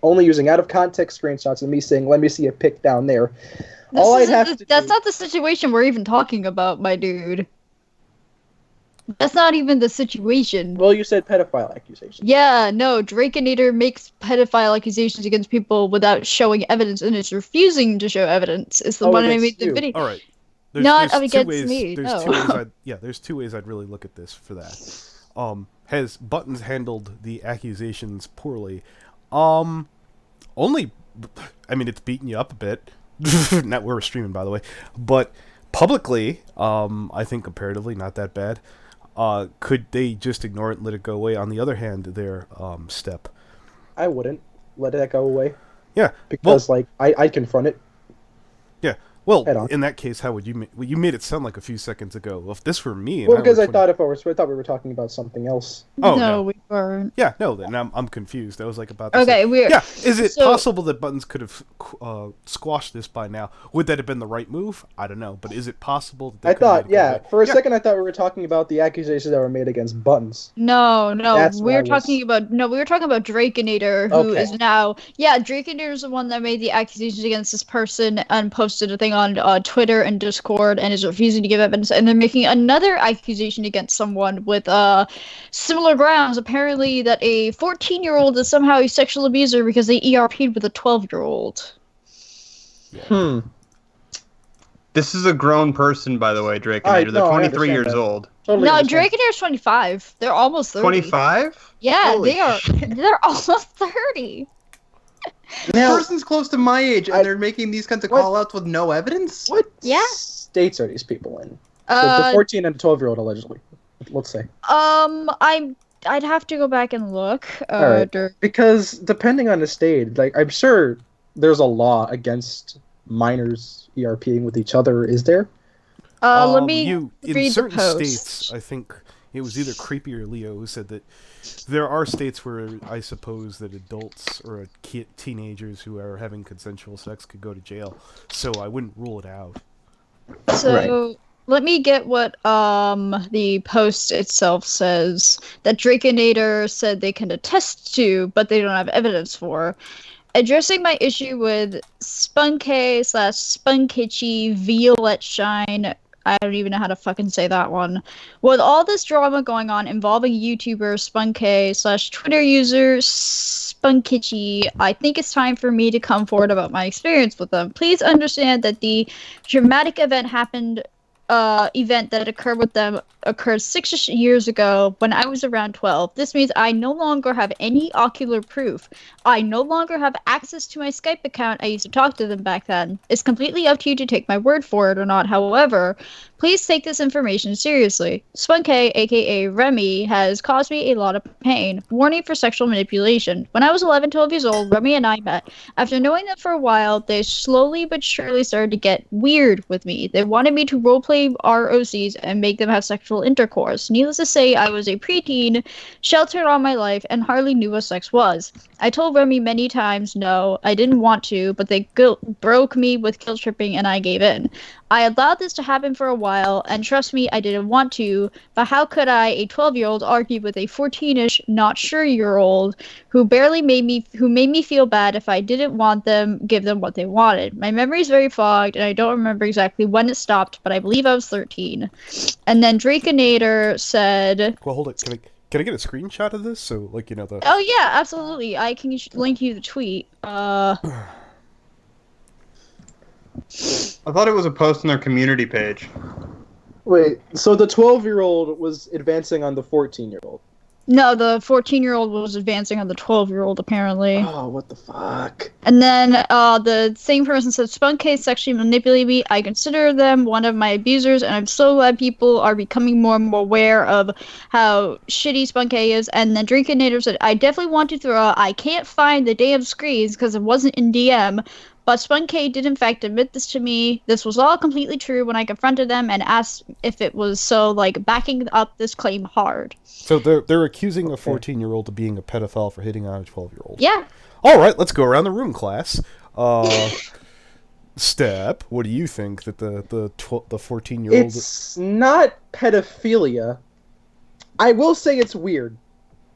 only using out of context screenshots of me saying, "Let me see a pic down there." That's not the situation we're even talking about, my dude. That's not even the situation. Well, you said pedophile accusations. Yeah, no, Draikinator makes pedophile accusations against people without showing evidence, and is refusing to show evidence. It's the one I made the video. All right. Not There's two against ways. me. There's No. two ways. There's two ways I'd really look at this for that. Has Buttons handled the accusations poorly? Only, I mean, it's beaten you up a bit. Not we're streaming, by the way, but publicly, I think comparatively not that bad. Could they just ignore it and let it go away? On the other hand, their step. I wouldn't let that go away. Yeah, because I'd confront it. Yeah. Well, in that case, how would you? You made it sound like a few seconds ago. Well, if this were me, well, because I thought we were talking about something else. Oh no, we weren't. Yeah, no. Then I'm confused. I was like about. Okay, weird. Yeah, is it possible that Buttons could have squashed this by now? Would that have been the right move? I don't know, but is it possible that? I thought, for a second, I thought we were talking about the accusations that were made against Buttons. No, we were talking about Draikinator, who is now. Yeah, Draikinator is the one that made the accusations against this person and posted a thing on Twitter and Discord and is refusing to give evidence, and they're making another accusation against someone with similar grounds. Apparently that a 14-year-old is somehow a sexual abuser because they ERP'd with a 12-year-old. Yeah. This is a grown person, by the way, Draikinator. They're 23 years old. Totally no, Draikinator's 25. They're almost 30. 25? Yeah, Holy they're almost 30. Now, this person's close to my age, and they're making these kinds of call-outs with no evidence? What states are these people in? The 14 and 12-year-old, allegedly. Let's say. I'd have to go back and look. Because depending on the state, I'm sure there's a law against minors ERPing with each other. Is there? Let me read in certain the post. states, I think it was either Creepy or Leo who said that there are states where I suppose that adults or teenagers who are having consensual sex could go to jail. So I wouldn't rule it out. So let me get what the post itself says that Draikinator said they can attest to, but they don't have evidence for. Addressing my issue with Spunkay/Spunkitchy Violet Shine. I don't even know how to fucking say that one. With all this drama going on involving YouTuber Spunkay/Twitter user Spunkitchy, I think it's time for me to come forward about my experience with them. Please understand that the dramatic event that occurred with them occurred 6 years ago when I was around 12. This means I no longer have any ocular proof. I no longer have access to my Skype account. I used to talk to them back then. It's completely up to you to take my word for it or not. However, please take this information seriously. Spunkay, aka Remy, has caused me a lot of pain. Warning for sexual manipulation. When I was 11, 12 years old, Remy and I met. After knowing them for a while, they slowly but surely started to get weird with me. They wanted me to roleplay ROCs and make them have sexual intercourse. Needless to say, I was a preteen, sheltered all my life, and hardly knew what sex was. I told Remy many times no, I didn't want to, but they broke me with guilt tripping and I gave in. I allowed this to happen for a while, and trust me, I didn't want to, but how could I, a 12-year-old, argue with a 14-ish, not sure-year-old who made me feel bad if I didn't want them, give them what they wanted? My memory is very fogged, and I don't remember exactly when it stopped, but I believe I was 13. And then Draikinator said... Well, hold it. Can I get a screenshot of this? So, the... Oh, yeah, absolutely. I can link you the tweet. I thought it was a post on their community page. Wait, so the 12-year-old was advancing on the 14-year-old? No, the 14-year-old was advancing on the 12-year-old, apparently. Oh, what the fuck? And then the same person said, Spunkay sexually manipulated me. I consider them one of my abusers, and I'm so glad people are becoming more and more aware of how shitty Spunkay is. And then Draikinator said, I definitely want to throw out, I can't find the damn screens because it wasn't in DM. But Spunkay did in fact admit this to me. This was all completely true when I confronted them and asked if it was so, backing up this claim hard. So they're accusing a 14-year-old of being a pedophile for hitting on a 12-year-old. Yeah. All right, let's go around the room, class. Step, what do you think that the 14-year-old... It's not pedophilia. I will say it's weird.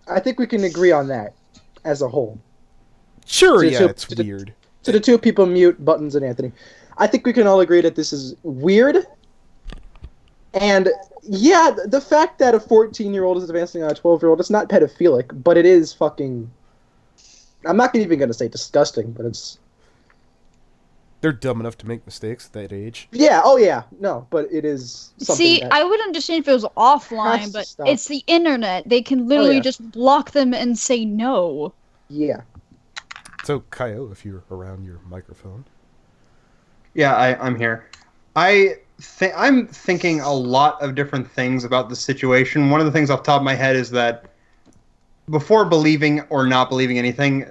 I think we can agree on that as a whole. Sure, To yeah, two- it's to the- weird. To the two people, Mute, Buttons, and Anthony. I think we can all agree that this is weird. And yeah, the fact that a 14-year-old is advancing on a 12-year-old, it's not pedophilic, but it is fucking... I'm not even going to say disgusting, but it's... They're dumb enough to make mistakes at that age. Yeah, oh yeah, no, but it is something See, that... I would understand if it was offline, Has to but stop. it's the internet. They can literally yeah. just block them and say no. Yeah. So, Coyote, if you're around your microphone. Yeah, I'm here. I'm thinking a lot of different things about the situation. One of the things off the top of my head is that before believing or not believing anything,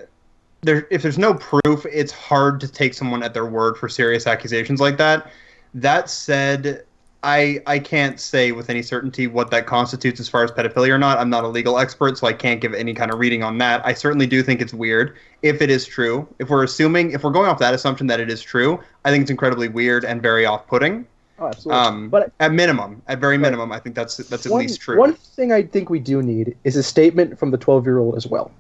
if there's no proof, it's hard to take someone at their word for serious accusations like that. That said, I can't say with any certainty what that constitutes as far as pedophilia or not. I'm not a legal expert, so I can't give any kind of reading on that. I certainly do think it's weird if it is true. If we're going off that assumption that it is true, I think it's incredibly weird and very off-putting. Oh, absolutely. But at very minimum, I think that's at least true. One thing I think we do need is a statement from the 12-year-old as well.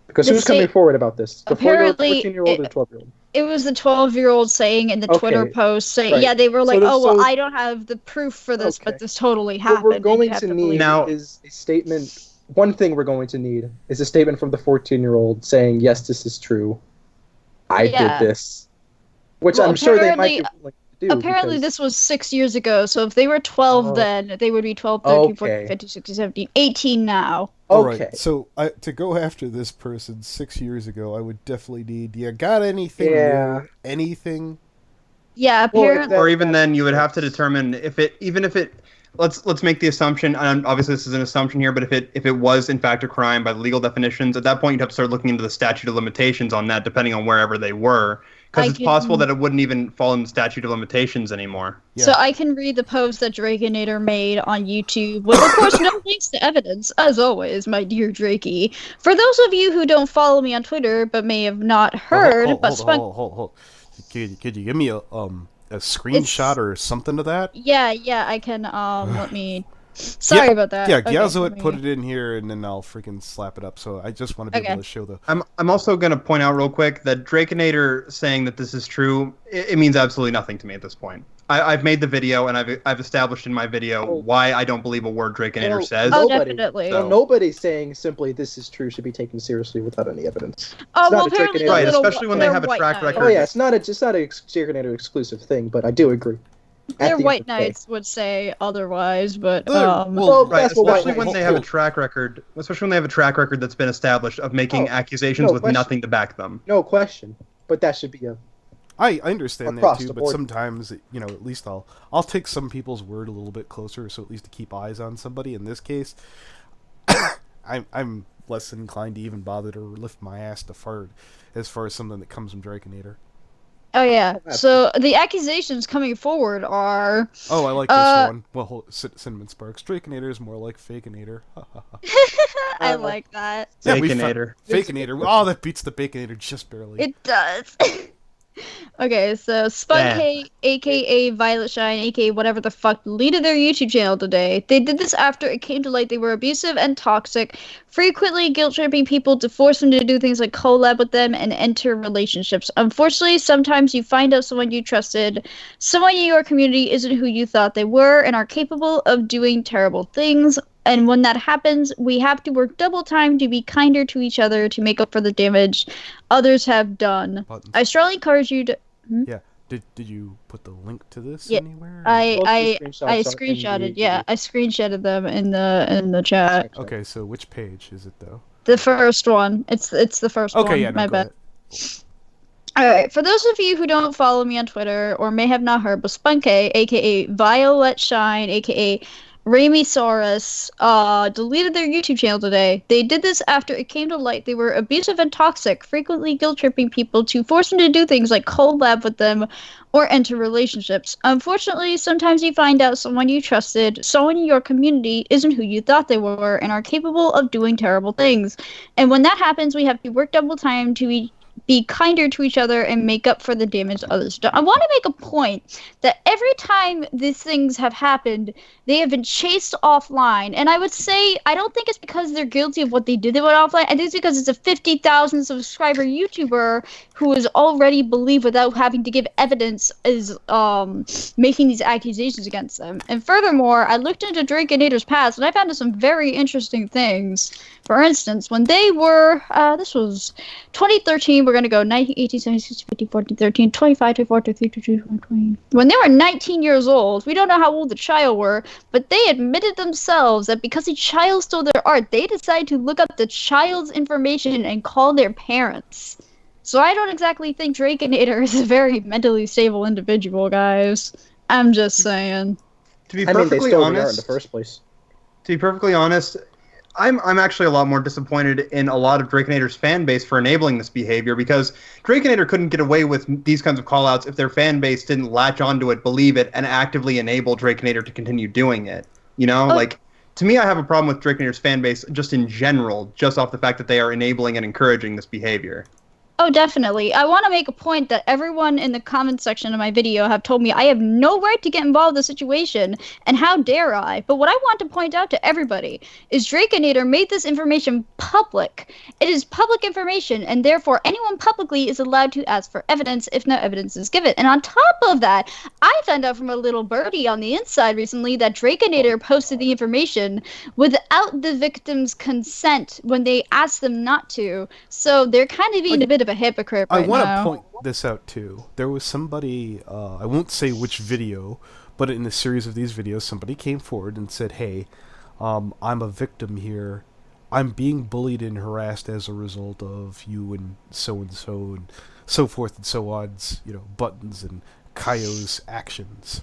Because who's coming forward about this? The 4-year-old, 14-year-old, or the 12-year-old? It was the 12-year-old saying in the Twitter post, saying, right. yeah, they were like, So I don't have the proof for this, but this totally happened. What we're going to need now is a statement. One thing we're going to need is a statement from the 14-year-old saying, yes, this is true. I did this. Which I'm sure they might be willing to do. Apparently this was 6 years ago, so if they were 12 then, they would be 12, 13, 14, 15, 16, 17, 18 now. Okay. Alright, so to go after this person 6 years ago, I would definitely need, you got anything new? Anything? Yeah, apparently. Or even then, you would have to determine if it, let's make the assumption, and obviously this is an assumption here, but if it was in fact a crime by legal definitions, at that point you'd have to start looking into the statute of limitations on that, depending on wherever they were. Because it's possible that it wouldn't even fall in the statute of limitations anymore. Yeah. So I can read the post that Draikinator made on YouTube, with of course no links to evidence, as always, my dear Drakey. For those of you who don't follow me on Twitter, but may have not heard, hold. Could you give me a screenshot or something of that? Yeah, I can, let me... Sorry about that. Yeah, Gyazo put it in here, and then I'll freaking slap it up. So I just want to be able to show the... I'm also going to point out real quick that Draikinator saying that this is true, it means absolutely nothing to me at this point. I've made the video, and I've established in my video why I don't believe a word Draikinator says. Definitely. So nobody saying simply this is true should be taken seriously without any evidence. Oh, well, apparently right, especially when they have a track record. Oh yeah, it's not a Draikinator exclusive thing, but I do agree. Their white knights would say otherwise, but especially when they have a track record. Especially when they have a track record that's been established of making accusations with nothing to back them. No question, but that should be a. I understand that too, but sometimes at least I'll take some people's word a little bit closer, so at least to keep eyes on somebody. In this case, I'm less inclined to even bother to lift my ass to fart as far as something that comes from Draikinator. Oh yeah. So the accusations coming forward are. Oh, I like this one. Well, Cinnamon Sparks. Draikinator is more like Fakinator. I like that. Fakinator. Fakinator. Oh, that beats the Baconator just barely. It does. Okay, so Spunky, aka Violet Shine, aka whatever the fuck, deleted their YouTube channel today. They did this after it came to light they were abusive and toxic, frequently guilt-tripping people to force them to do things like collab with them and enter relationships. Unfortunately, sometimes you find out someone you trusted, someone in your community isn't who you thought they were, and are capable of doing terrible things. And when that happens, we have to work double time to be kinder to each other to make up for the damage others have done. Buttons. I strongly encourage you to... Yeah. Did you put the link to this anywhere? I screenshotted. Yeah, I screenshotted them in the chat. Okay, so which page is it though? The first one. It's the first one. Okay, yeah, my bad. Alright, for those of you who don't follow me on Twitter or may have not heard, but Spunky, aka Violet Shine, aka Ramisaurus, deleted their YouTube channel today. They did this after it came to light they were abusive and toxic, frequently guilt-tripping people to force them to do things like collab with them or enter relationships. Unfortunately, sometimes you find out someone you trusted, someone in your community, isn't who you thought they were and are capable of doing terrible things. And when that happens, we have to work double time to be kinder to each other and make up for the damage others do. I want to make a point that every time these things have happened, they have been chased offline. And I would say, I don't think it's because they're guilty of what they did offline. I think it's because it's a 50,000 subscriber YouTuber who is already believed without having to give evidence is making these accusations against them. And furthermore, I looked into Draikinator's past and I found some very interesting things. For instance, when they were, this was 2013, we're going to go 19, 18, 17, 16, 15, 14, 13, 25, 24, 23, 22, 20. When they were 19 years old, we don't know how old the child were, but they admitted themselves that because the child stole their art, they decided to look up the child's information and call their parents. So I don't exactly think Draikinator is a very mentally stable individual, guys. I'm just saying. To be I mean, they perfectly stole the art in honest, the first place. to be perfectly honest, I'm actually a lot more disappointed in a lot of Draikinator's fan base for enabling this behavior, because Draikinator couldn't get away with these kinds of callouts if their fan base didn't latch onto it, believe it, and actively enable Draikinator to continue doing it. You know, like, to me, I have a problem with Draikinator's fan base just in general, just off the fact that they are enabling and encouraging this behavior. Oh, definitely. I want to make a point that everyone in the comment section of my video have told me I have no right to get involved in the situation, and how dare I? But what I want to point out to everybody is Draikinator made this information public. It is public information, and therefore anyone publicly is allowed to ask for evidence if no evidence is given. And on top of that, I found out from a little birdie on the inside recently that Draikinator posted the information without the victim's consent when they asked them not to. So they're kind of being a bit of a hypocrite right I want now. to point this out too. There was somebody, I won't say which video, but in a series of these videos, somebody came forward and said, "Hey, I'm a victim here. I'm being bullied and harassed as a result of you and so forth and so on's, Buttons and Kaio's actions."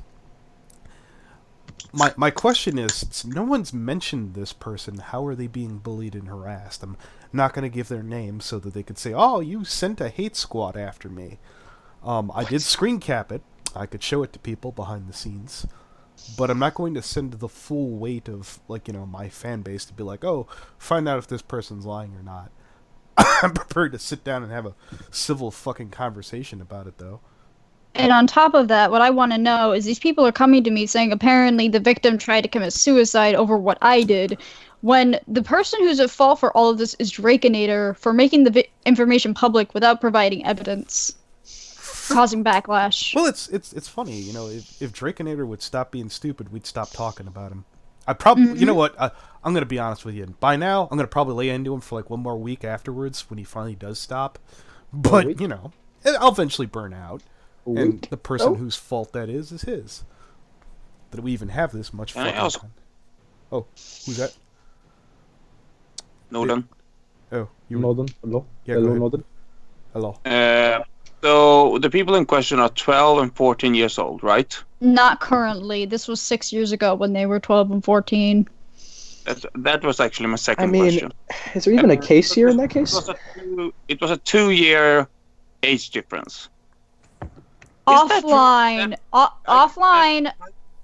My question is, since no one's mentioned this person, how are they being bullied and harassed? I'm not going to give their name so that they could say, "Oh, you sent a hate squad after me." I did screen cap it. I could show it to people behind the scenes. But I'm not going to send the full weight of, my fan base to be like, "Oh, find out if this person's lying or not." I'm prepared to sit down and have a civil fucking conversation about it, though. And on top of that, what I want to know is these people are coming to me saying apparently the victim tried to commit suicide over what I did, when the person who's at fault for all of this is Draikinator for making the information public without providing evidence, causing backlash. Well, it's funny, if Draikinator would stop being stupid, we'd stop talking about him. I probably, you know what, I'm going to be honest with you. By now, I'm going to probably lay into him for like one more week afterwards when he finally does stop. But, I'll eventually burn out. And the person whose fault that is his. That we even have this much fucking time. Oh, who's that? Nolan. Oh, you Nolan. Hello. Yeah, Hello, go Nolan. Hello. So the people in question are 12 and 14 years old, right? Not currently. This was 6 years ago when they were 12 and 14. That was actually my second question. Is there even a case here in that case? It was a 2-year age difference. Offline. Offline.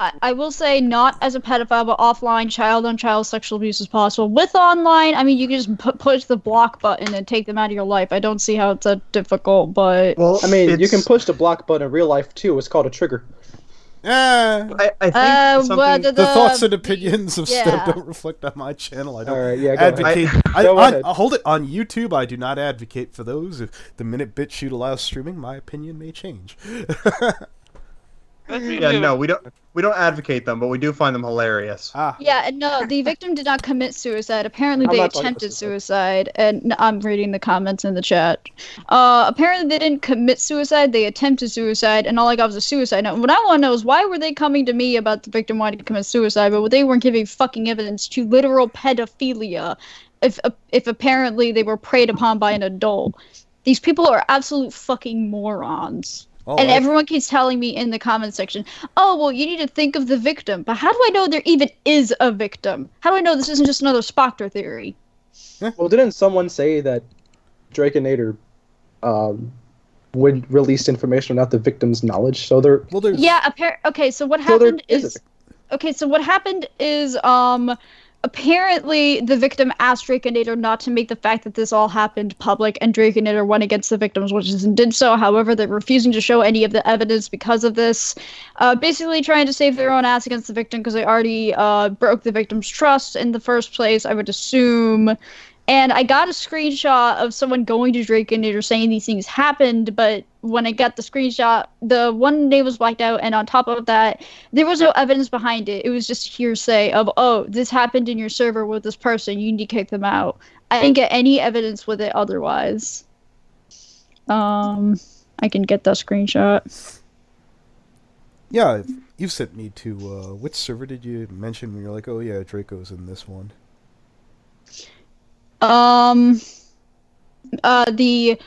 I will say not as a pedophile, but offline, child-on-child sexual abuse is possible. With online, I mean, you can just push the block button and take them out of your life. I don't see how it's that difficult, but... Well, I mean, you can push the block button in real life, too. It's called a trigger. I think something... The thoughts and opinions of Step don't reflect on my channel. I don't advocate. Go ahead. Hold it on YouTube. I do not advocate for those. If the minute BitChute allows streaming, my opinion may change. Yeah, no, we don't advocate them, but we do find them hilarious. Yeah, and no, the victim did not commit suicide. Apparently, they attempted suicide, and I'm reading the comments in the chat. Apparently, they didn't commit suicide. They attempted suicide, and all I got was a suicide note. And what I want to know is why were they coming to me about the victim wanting to commit suicide, but they weren't giving fucking evidence to literal pedophilia? If apparently they were preyed upon by an adult, these people are absolute fucking morons. And everyone keeps telling me in the comment section, "Oh, well, you need to think of the victim." But how do I know there even is a victim? How do I know this isn't just another Spectre theory? Well, didn't someone say that Draikinator would release information without the victim's knowledge? So there. Well, there's... Yeah. Okay. So what happened is. Okay. So what happened is apparently the victim asked Draikinator not to make the fact that this all happened public, and Draikinator went against the victims' wishes and did so. However, they're refusing to show any of the evidence because of this, basically trying to save their own ass against the victim because they already broke the victim's trust in the first place, I would assume. And I got a screenshot of someone going to Draikinator saying these things happened, but when I got the screenshot, the one name was blacked out, and on top of that, there was no evidence behind it. It was just hearsay of, oh, this happened in your server with this person, you need to kick them out. I didn't get any evidence with it otherwise. I can get that screenshot. Yeah, you sent me to, which server did you mention when you're like, oh yeah, Draco's in this one? The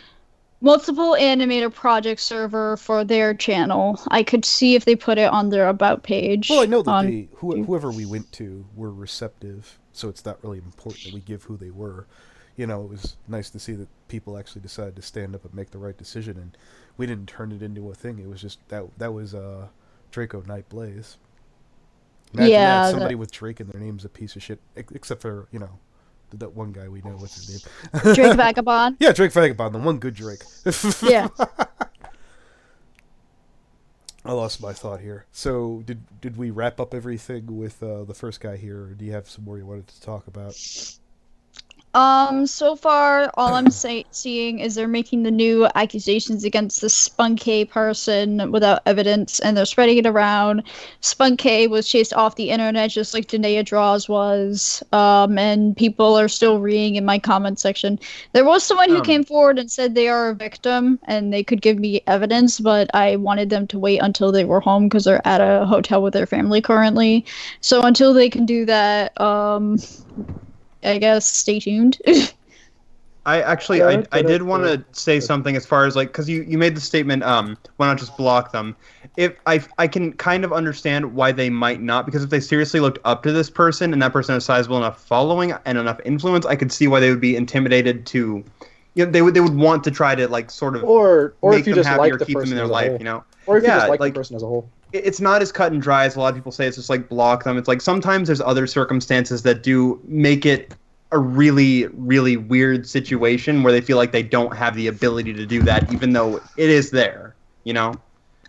multiple animator project server for their channel. I could see if they put it on their about page. Well, I know that whoever we went to were receptive, so it's not really important that we give who they were. You know, it was nice to see that people actually decided to stand up and make the right decision, and we didn't turn it into a thing. It was just that was Draco Night Blaze. Imagine that somebody with Drake in their name's a piece of shit, except for, you know, that one guy we know. What's his name? Drake Vagabond. Yeah, Drake Vagabond, the one good Drake. Yeah. I lost my thought here. So, did we wrap up everything with the first guy here, or do you have some more you wanted to talk about? So far, all I'm seeing is they're making the new accusations against the Spunky person without evidence, and they're spreading it around. Spunky was chased off the internet just like Danae Draws was, and people are still reading in my comment section. There was someone who came forward and said they are a victim, and they could give me evidence, but I wanted them to wait until they were home because they're at a hotel with their family currently. So until they can do that, I guess stay tuned. I did want to say something as far as, like, because you made the statement, why not just block them? If I can kind of understand why they might not, because if they seriously looked up to this person and that person has sizable enough following and enough influence, I could see why they would be intimidated to, you know, they would want to try to, like, sort of or make if you them just happy like or the keep them in person their as a life, whole. you know? Or if you just like like, the person as a whole. It's not as cut and dry as a lot of people say. It's just like block them. It's like sometimes there's other circumstances that do make it a really, really weird situation where they feel like they don't have the ability to do that, even though it is there, you know?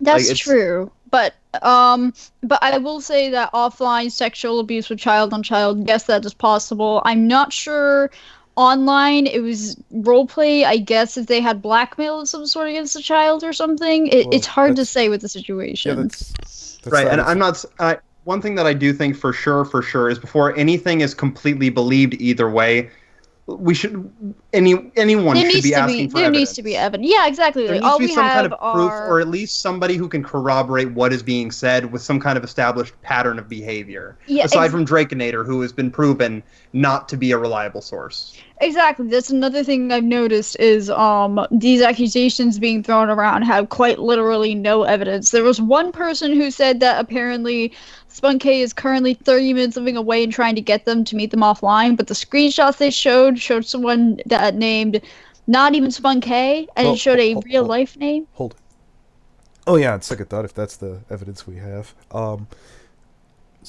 That's like, true. But I will say that offline sexual abuse with child on child, yes, that is possible. I'm not sure online it was roleplay. I guess if they had blackmail of some sort against a child or something, it's hard to say with the situation. Yeah, that's right, and I'm not... one thing that I do think for sure is before anything is completely believed either way, we should anyone should be asking for evidence. There needs to be evidence. Yeah, exactly. There needs to be some kind of proof, or at least somebody who can corroborate what is being said with some kind of established pattern of behavior. Yeah, aside from Draikinator, who has been proven not to be a reliable source. Exactly. That's another thing I've noticed is these accusations being thrown around have quite literally no evidence. There was one person who said that apparently Spunky is currently 30 minutes living away and trying to get them to meet them offline, but the screenshots they showed someone that named not even Spunky, and it showed a real life name. Hold it. Oh yeah, on second thought, if that's the evidence we have. So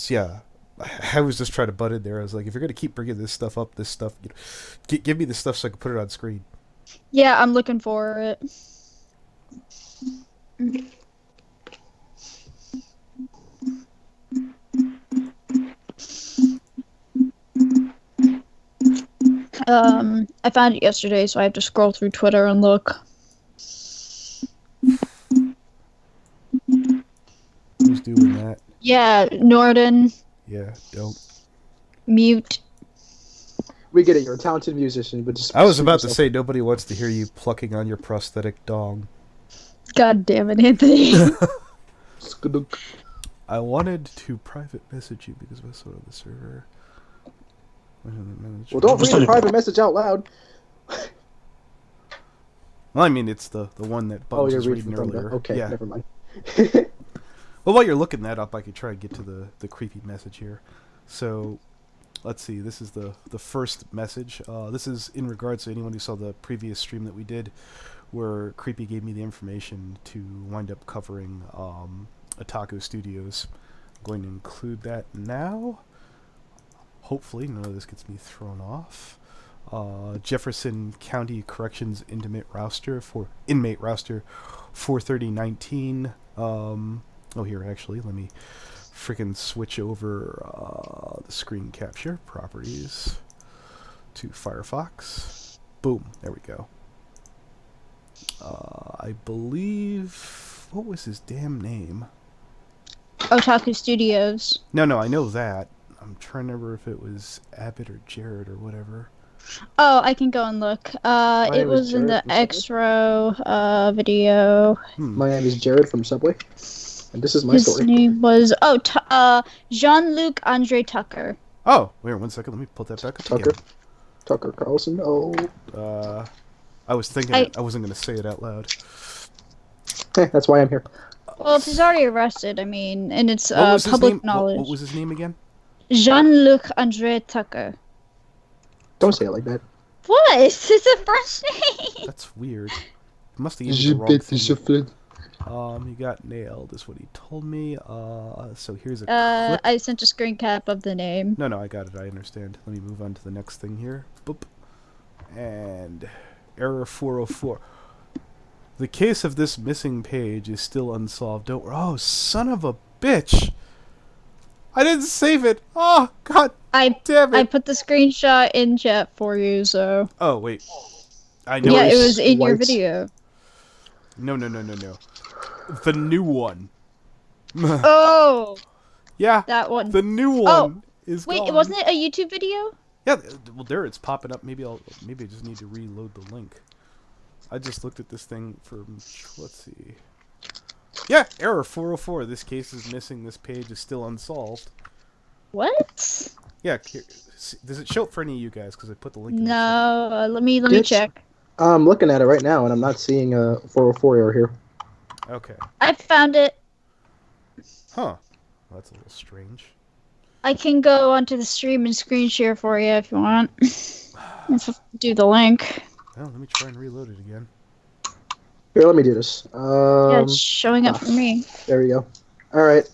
yeah, I was just trying to butt in there. I was like, if you're gonna keep bringing this stuff up, you know, give me the stuff so I can put it on screen. Yeah, I'm looking for it. I found it yesterday, so I have to scroll through Twitter and look. Who's doing that? Yeah, Norden. Yeah, don't. Mute. We get it. You're a talented musician, but just. I was about to say nobody wants to hear you plucking on your prosthetic dong. God damn it, Anthony. I wanted to private message you because I was on the server. Well, don't read the private message out loud. Well, I mean, it's the one that Bugs was reading earlier. Okay, yeah. Never mind. Well, while you're looking that up, I could try and get to the creepy message here. So, let's see. This is the first message. This is in regards to anyone who saw the previous stream that we did, where Creepy gave me the information to wind up covering OtakuStudios. I'm going to include that now. Hopefully none of this gets me thrown off. Jefferson County Corrections inmate roster 43019. Here actually, let me freaking switch over the screen capture properties to Firefox. Boom, there we go. I believe, what was his damn name? OtakuStudios. No, I know that. I'm trying to remember if it was Abbott or Jared or whatever. Oh, I can go and look. My It name is was in Jared the from Subway. X-Row video. My name is Jared from Subway, and this is my His story. name was Jean-Luc Andre Tucker. Oh, wait 1 second. Let me pull that back up Tucker. again. Tucker Carlson. Oh, I was thinking I wasn't going to say it out loud. that's why I'm here. Well, if he's already arrested, I mean, and it's What was his public name? knowledge. What was his name again? Jean-Luc Andre Tucker. Don't say it like that. What? It's a French name. That's weird. Must have given me the wrong thing. He got nailed, is what he told me. So here's a clip. I sent a screen cap of the name. No, I got it. I understand. Let me move on to the next thing here. Boop. And error 404. The case of this missing page is still unsolved. Oh, son of a bitch! I didn't save it. Oh, god damn it! I put the screenshot in chat for you, so. Oh wait, I know. Yeah, it was in your White. video. No. The new one. Oh, Yeah, that one. the new one is Wait, gone. wasn't it a YouTube video? Yeah, well there it's popping up. Maybe I just need to reload the link. I just looked at this thing from, let's see. Yeah, error 404. This case is missing. This page is still unsolved. What? Yeah, does it show up for any of you guys? Because I put the link in the chat. No, let me Yes. check. I'm looking at it right now, and I'm not seeing a 404 error here. Okay. I found it. Huh. Well, that's a little strange. I can go onto the stream and screen share for you if you want. Do the link. Well, let me try and reload it again. Here, let me do this. Yeah, it's showing up for me. There we go. All right,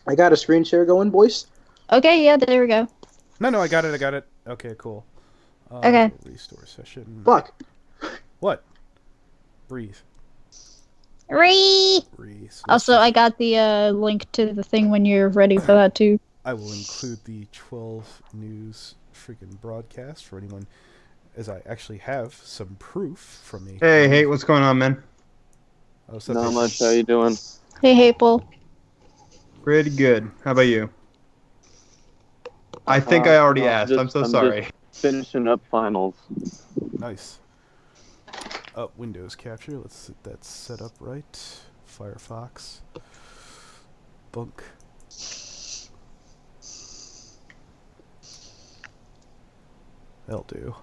I got a screen share going, boys. Okay, yeah, there we go. No, I got it. Okay, cool. Okay. Restore session. Fuck. What? Breathe. Breathe. Also, I got the link to the thing when you're ready for that too. I will include the 12 news freaking broadcast for anyone, as I actually have some proof from me. Hey, what's going on, man? Oh, what's up, Not Jason? much. How you doing? Hey, Hapel. Pretty good. How about you? I think I already asked. I'm so just sorry. finishing up finals. Nice. Windows capture. Let's get that set up right. Firefox. Bunk. That'll do.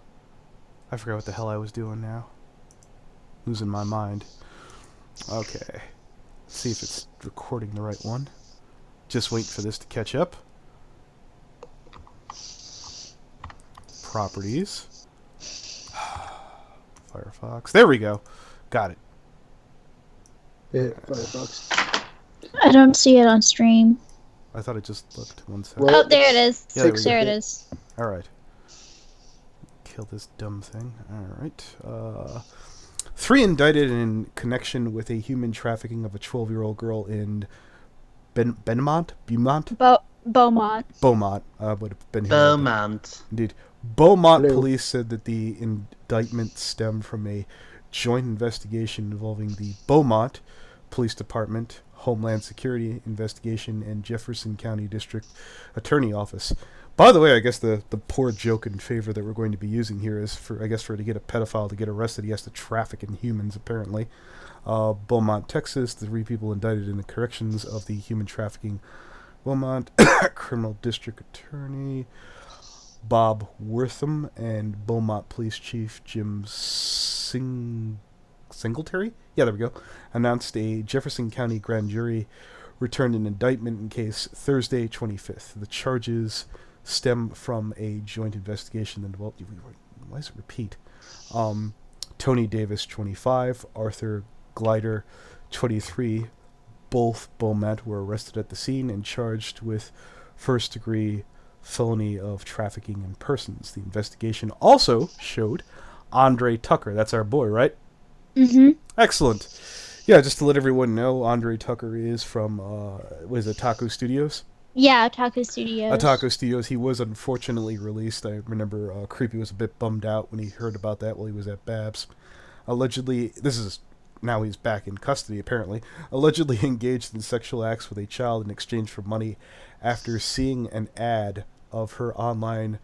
I forgot what the hell I was doing now. Losing my mind. Okay. Let's see if it's recording the right one. Just wait for this to catch up. Properties. Firefox. There we go. Got it. Yeah, Firefox. I don't see it on stream. I thought it just looked 1 second. Well, Oh, there it is. Yeah, there we There go. it is. Alright. Kill this dumb thing. Alright. 3 indicted in connection with a human trafficking of a 12-year-old girl in Beaumont? Beaumont. Beaumont. Would have been here. Beaumont. Indeed. Beaumont Hello. police said that the indictment stemmed from a joint investigation involving the Beaumont Police Department, Homeland Security Investigation, and Jefferson County District Attorney Office. By the way, I guess the poor joke in favor that we're going to be using here is for to get a pedophile to get arrested, he has to traffic in humans, apparently. Beaumont, Texas, the 3 people indicted in the corrections of the human trafficking Beaumont Criminal District Attorney Bob Wortham and Beaumont Police Chief Jim Singletary? Yeah, there we go. Announced a Jefferson County grand jury returned an indictment in case Thursday, 25th. The charges stem from a joint investigation that involved... Why does it repeat? Tony Davis, 25, Arthur Glider, 23. Both Beaumont were arrested at the scene and charged with first-degree felony of trafficking in persons. The investigation also showed Andre Tucker. That's our boy, right? Mm-hmm. Excellent. Yeah, just to let everyone know, Andre Tucker is from, OtakuStudios? Yeah, OtakuStudios. OtakuStudios. He was unfortunately released. I remember Creepy was a bit bummed out when he heard about that while he was at Babs. Allegedly, now he's back in custody, apparently. Allegedly engaged in sexual acts with a child in exchange for money after seeing an ad of her online,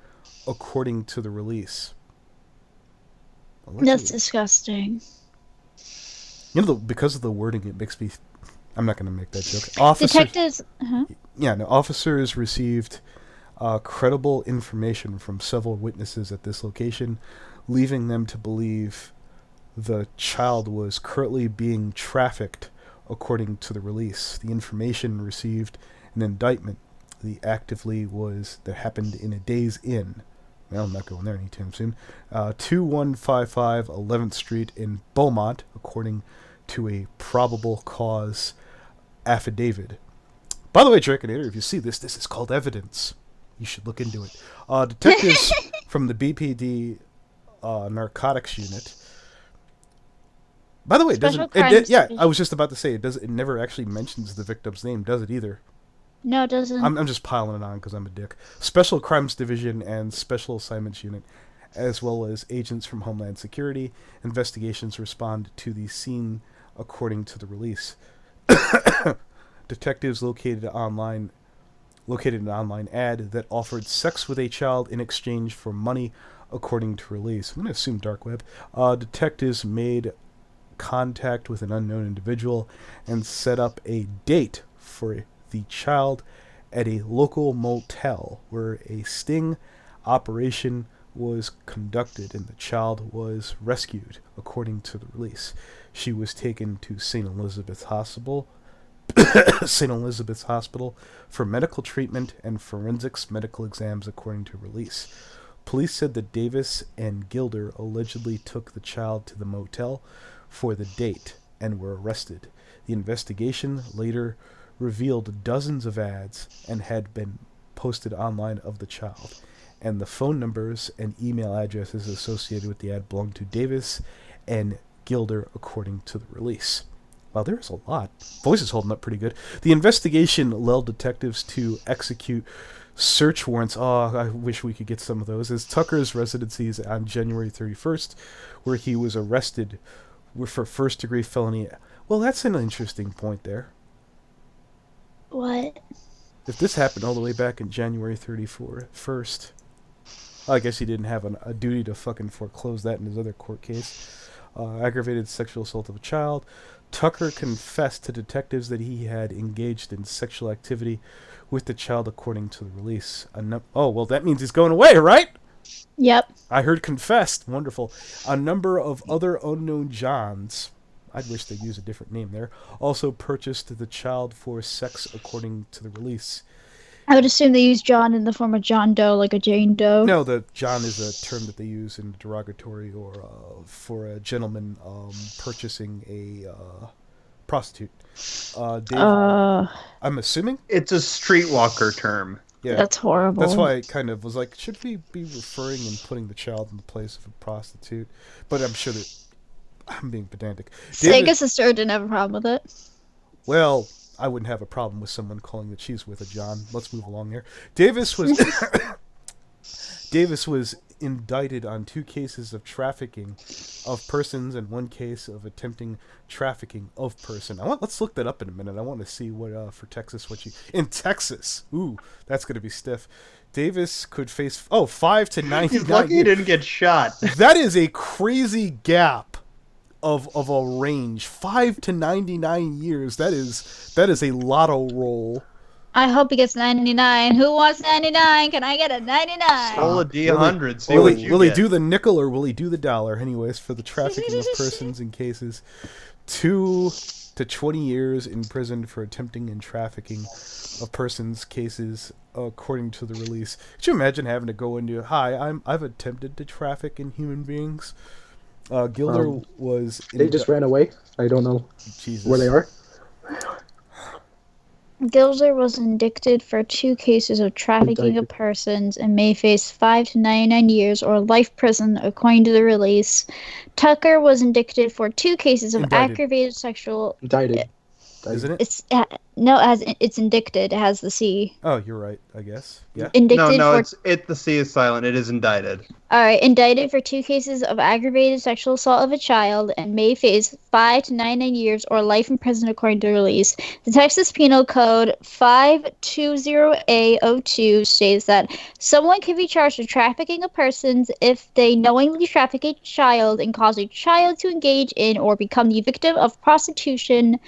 according to the release. Allegedly. That's disgusting. Because of the wording, it makes me... I'm not going to make that joke. Detectives... Uh-huh. Yeah, no, officers received credible information from several witnesses at this location, leaving them to believe the child was currently being trafficked, according to the release. The information received an indictment that happened in a Days Inn. Well, I'm not going there anytime soon. 2155 11th Street in Beaumont, according to a probable cause affidavit. By the way, Draikinator, if you see this is called evidence. You should look into it. Detectives from the BPD narcotics unit. By the way, I was just about to say it never actually mentions the victim's name, does it either? No, it doesn't. I'm just piling it on because I'm a dick. Special Crimes Division and Special Assignments Unit, as well as agents from Homeland Security, investigations respond to the scene according to the release. Detectives located an online ad that offered sex with a child in exchange for money, according to release. I'm going to assume dark web. Detectives made contact with an unknown individual and set up a date for the child at a local motel where a sting operation was conducted and the child was rescued, according to the release. She was taken to St. Elizabeth's Hospital for medical treatment and forensics medical exams, according to release. Police said that Davis and Gilder allegedly took the child to the motel for the date and were arrested. The investigation later revealed dozens of ads and had been posted online of the child, and the phone numbers and email addresses associated with the ad belonged to Davis and Gilder, according to the release. Wow, there's a lot. Voice is holding up pretty good. The investigation led detectives to execute search warrants. Oh, I wish we could get some of those. As Tucker's residencies on January 31st, where he was arrested for first-degree felony. Well, that's an interesting point there. What? If this happened all the way back in January 31st, I guess he didn't have a duty to fucking foreclose that in his other court case. Aggravated sexual assault of a child. Tucker confessed to detectives that he had engaged in sexual activity with the child, according to the release. Well, that means he's going away, right? Yep. I heard confessed. Wonderful. A number of other unknown Johns, I'd wish they'd use a different name there, also purchased the child for sex, according to the release. I would assume they use John in the form of John Doe, like a Jane Doe. No, the John is a term that they use in derogatory or for a gentleman purchasing a prostitute. Dave, I'm assuming? It's a streetwalker term. Yeah, that's horrible. That's why I kind of was like, should we be referring and putting the child in the place of a prostitute? But I'm sure that I'm being pedantic. Sega's sister didn't have a problem with it. Well, I wouldn't have a problem with someone calling that she's with a John. Let's move along here. Davis was indicted on 2 cases of trafficking of persons and 1 case of attempting trafficking of person. Let's look that up in a minute. I want to see what for Texas in Texas. Ooh, that's going to be stiff. Davis could face 5 to 99 He's lucky he didn't get shot. That is a crazy gap of a range. 5 to 99 years. That is a lotto roll. I hope he gets 99. Who wants 99? Can I get a 99? Roll a D100. Will he do the nickel or will he do the dollar? Anyways, for the trafficking of persons in cases, 2 to 20 years in prison for attempting and trafficking of persons cases, according to the release. Could you imagine having to go into, I've attempted to traffic in human beings? Gilder was... They just ran away. I don't know where they are. Gilzer was indicted for 2 cases of trafficking of persons and may face 5 to 99 years or life prison, according to the release. Tucker was indicted for 2 cases of Indicted. aggravated sexual. Indicted. Isn't it? It's indicted. It has the C. Oh, you're right, I guess. Yeah. Indicted for. The C is silent. It is indicted. All right, indicted for 2 cases of aggravated sexual assault of a child and may face 5 to 99 years or life in prison, according to the release. The Texas Penal Code 520A02 states that someone can be charged with trafficking of persons if they knowingly traffic a child and cause a child to engage in or become the victim of prostitution,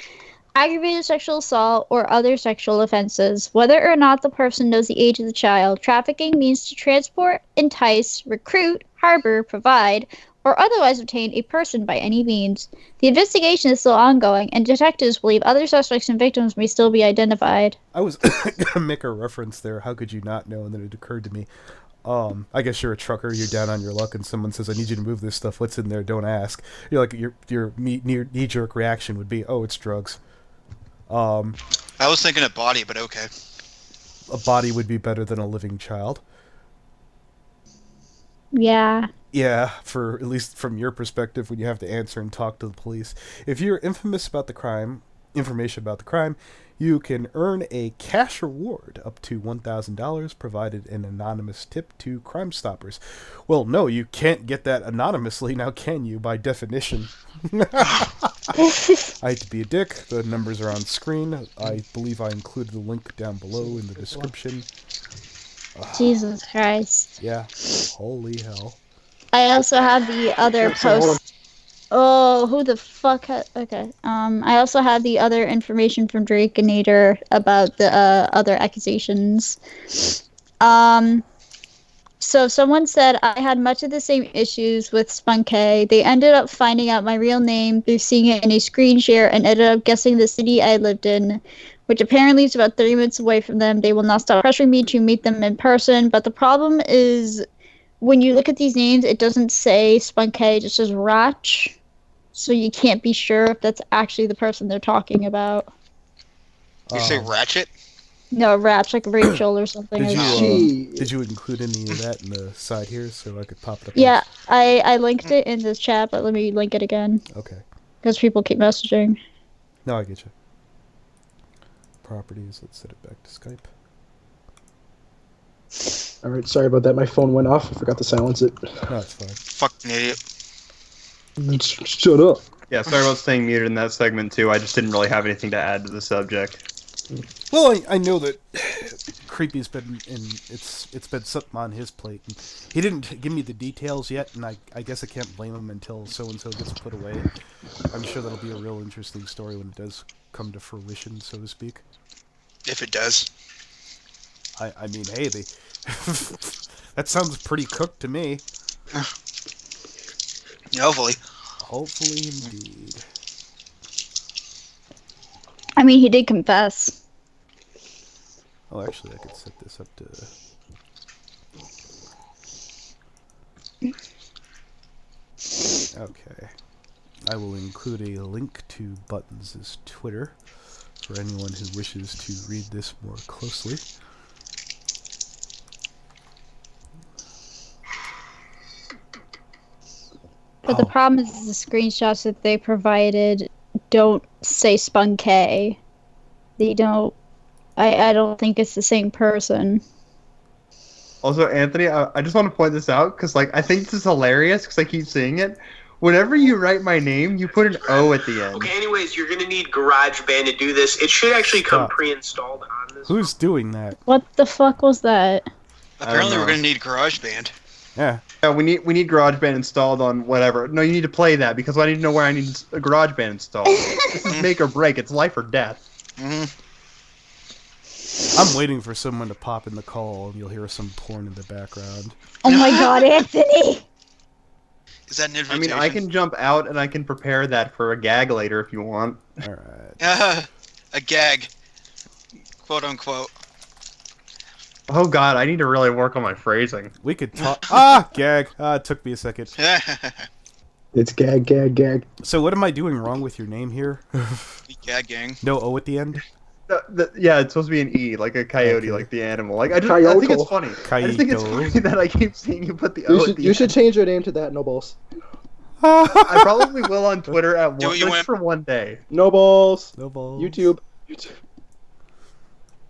aggravated sexual assault, or other sexual offenses, whether or not the person knows the age of the child. Trafficking means to transport, entice, recruit, harbor, provide, or otherwise obtain a person by any means. The investigation is still ongoing, and detectives believe other suspects and victims may still be identified. I was gonna make a reference there. How could you not know? And then it occurred to me. I guess you're a trucker, you're down on your luck, and someone says, I need you to move this stuff. What's in there? Don't ask. You're like, your knee-jerk reaction would be, oh, it's drugs. I was thinking a body, but okay. A body would be better than a living child. Yeah. Yeah, for at least from your perspective, when you have to answer and talk to the police. If you're information about the crime, you can earn a cash reward up to $1,000, provided an anonymous tip to Crime Stoppers. Well, no, you can't get that anonymously, now can you, by definition? I hate to be a dick. The numbers are on screen. I believe I included the link down below in the description. Jesus Christ. Yeah, holy hell. I also have the other post. Oh, who the fuck okay. I also have the other information from Draikinator about the other accusations. So someone said I had much of the same issues with Spunky. They ended up finding out my real name through seeing it in a screen share and ended up guessing the city I lived in, which apparently is about 30 minutes away from them. They will not stop pressuring me to meet them in person, but the problem is when you look at these names, it doesn't say Spunky, it just says Ratch. So you can't be sure if that's actually the person they're talking about. You say Ratchet? No, Ratch, like Rachel or something. Did you include any of that in the side here so I could pop it up? Yeah, I linked it in this chat, but let me link it again. Okay. Because people keep messaging. No, I get you. Properties, let's set it back to Skype. Alright, sorry about that. My phone went off. I forgot to silence it. No, it's fine. Fucking idiot. Shut up. Yeah, sorry about staying muted in that segment too. I just didn't really have anything to add to the subject. Well, I know that Creepy's been it's been something on his plate. And he didn't give me the details yet, and I guess I can't blame him until so-and-so gets put away. I'm sure that'll be a real interesting story when it does come to fruition, so to speak. If it does. I mean, hey, that sounds pretty cooked to me. Hopefully. Hopefully, indeed. I mean, he did confess. Oh, actually, I could set this up to... Okay. I will include a link to Buttons' Twitter for anyone who wishes to read this more closely. But the problem is the screenshots that they provided don't say Spunky. They don't... I don't think it's the same person. Also, Anthony, I just want to point this out because, like, I think this is hilarious because I keep seeing it. Whenever you write my name, you put an O at the end. Okay, anyways, you're going to need GarageBand to do this. It should actually come pre-installed on this. Who's doing that? What the fuck was that? Apparently we're going to need GarageBand. Yeah. Yeah, we need GarageBand installed on whatever. No, you need to play that because I need to know where I need a GarageBand installed. This is make or break. It's life or death. Mm-hmm. I'm waiting for someone to pop in the call and you'll hear some porn in the background. Oh my god, Anthony! Is that an I invitation? mean, I can jump out and I can prepare that for a gag later if you want. Alright. A gag. Quote unquote. Oh god, I need to really work on my phrasing. We could talk... Gag. It took me a second. It's gag. So what am I doing wrong with your name here? Gag gang. No O at the end? Yeah, it's supposed to be an E, like a coyote, Okay. like the animal. Like I think it's Coyote. funny. I just think it's Coyote. funny that I keep seeing you put the O at the You should end. change your name to that, No Balls. I probably will on Twitter at Do one, what you just want. for one day. No Balls. No balls. YouTube.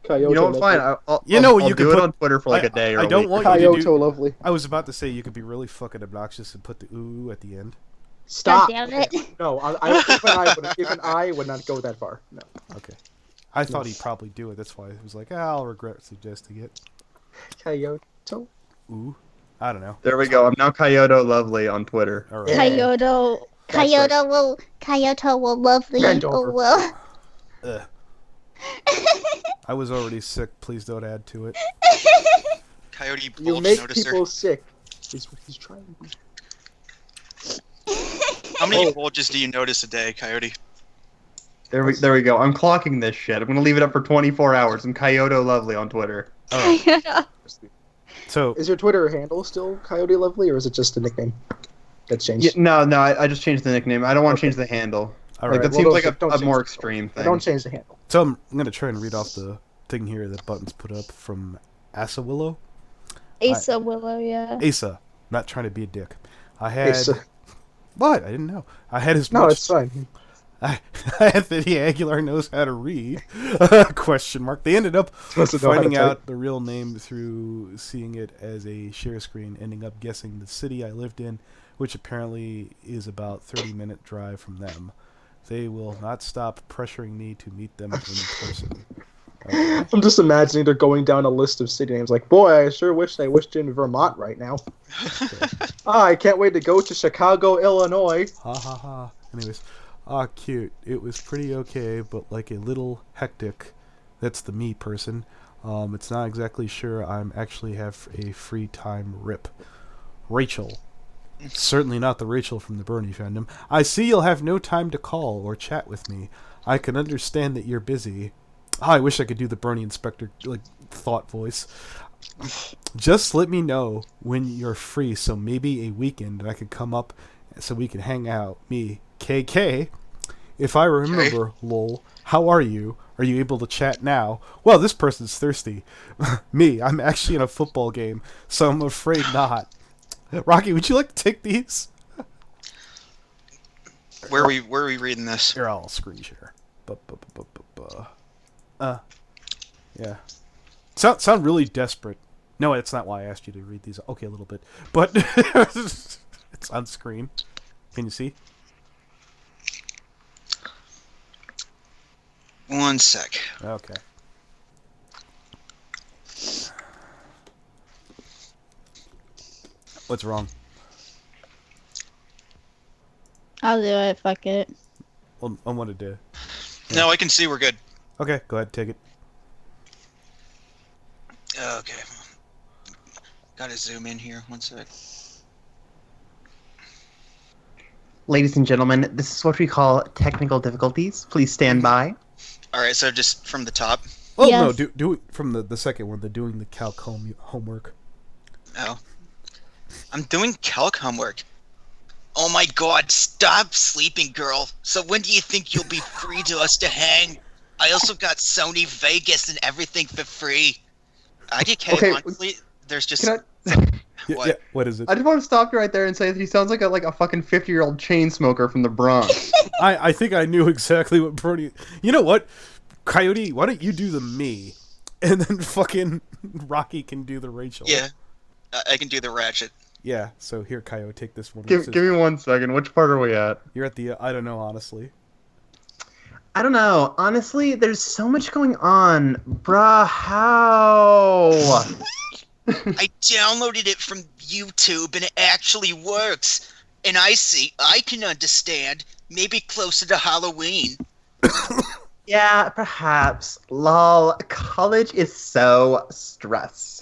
Coyote. You know what? Fine. Lovely. I'll You could do it put on Twitter for like I- a day or I a don't week. want you to Coyote. do. Lovely. I was about to say you could be really fucking obnoxious and put the ooh at the end. Stop. God damn it. No, even I would not go that far. No. Okay. I thought he'd probably do it. That's why I was like, I'll regret suggesting it. Coyote. Ooh. I don't know. There we go. I'm now Coyote Lovely on Twitter. All right. Yeah. Coyote will lovely. Bend over. Well. Ugh. I was already sick. Please don't add to it. Coyote You bulge make noticer. people sick. He's trying. How many bulges do you notice a day, Coyote? There we go. I'm clocking this shit. I'm gonna leave it up for 24 hours. I'm Coyote Lovely on Twitter. All right. So Is your Twitter handle still Coyote Lovely, or is it just a nickname that's changed? Yeah, no, I just changed the nickname. I don't want to change the handle. all Like right. that Well, seems like don't a change more the extreme thing. Don't change the handle. So I'm gonna try and read off the thing here that Buttons put up from Asa Willow. Asa Willow, yeah. Asa, not trying to be a dick. I had Asa. what? I didn't know. I had as No, much. it's fine. Anthony Aguilar knows how to read? Question mark. They ended up Doesn't know how to finding type. out the real name through seeing it as a share screen, ending up guessing the city I lived in, which apparently is about 30-minute drive from them. They will not stop pressuring me to meet them in person. Okay. I'm just imagining they're going down a list of city names. Like, boy, I sure wish I wished in Vermont right now. I can't wait to go to Chicago, Illinois. Ha ha ha. Anyways, cute. It was pretty okay, but like a little hectic. That's the me person. It's not exactly sure I'm actually have a free time rip. Rachel. Certainly not the Rachel from the Bernie fandom. I see you'll have no time to call or chat with me. I can understand that you're busy. I wish I could do the Bernie Inspector thought voice. Just let me know when you're free, so maybe a weekend I could come up so we can hang out. Me, KK. If I remember, lol. How are you? Are you able to chat now? Well, this person's thirsty. Me, I'm actually in a football game, so I'm afraid not. Rocky, would you like to take these? Where are we reading this? Here, I'll screen share. Yeah. Sound really desperate. No, it's not why I asked you to read these. Okay, a little bit. But it's on screen. Can you see? One sec. Okay. What's wrong? I'll do it. Fuck it. Well, I wanted to... No, I can see we're good. Okay, go ahead, take it. Okay. Gotta zoom in here. One sec. Ladies and gentlemen, this is what we call technical difficulties. Please stand by. Alright, so just from the top. Oh, Yes. no, do it from the second one, the doing the calc homework. Oh. I'm doing calc homework. Oh my god, stop sleeping, girl. So when do you think you'll be free to us to hang? I also got Sony Vegas and everything for free. IDK, Okay, honestly, there's just... Can Yeah, What? yeah, what is it? I just want to stop you right there and say that he sounds like a fucking 50-year-old chain smoker from the Bronx. I think I knew exactly what Bernie... You know what? Coyote, why don't you do the me? And then fucking Rocky can do the Rachel. Yeah, I can do the ratchet. Yeah, so here, Coyote, take this one. give me 1 second. Which part are we at? You're at the... I don't know, honestly. I don't know. Honestly, there's so much going on. Bruh, how? I downloaded it from YouTube and it actually works. And I can understand. Maybe closer to Halloween. Yeah, perhaps. Lol, college is so stress.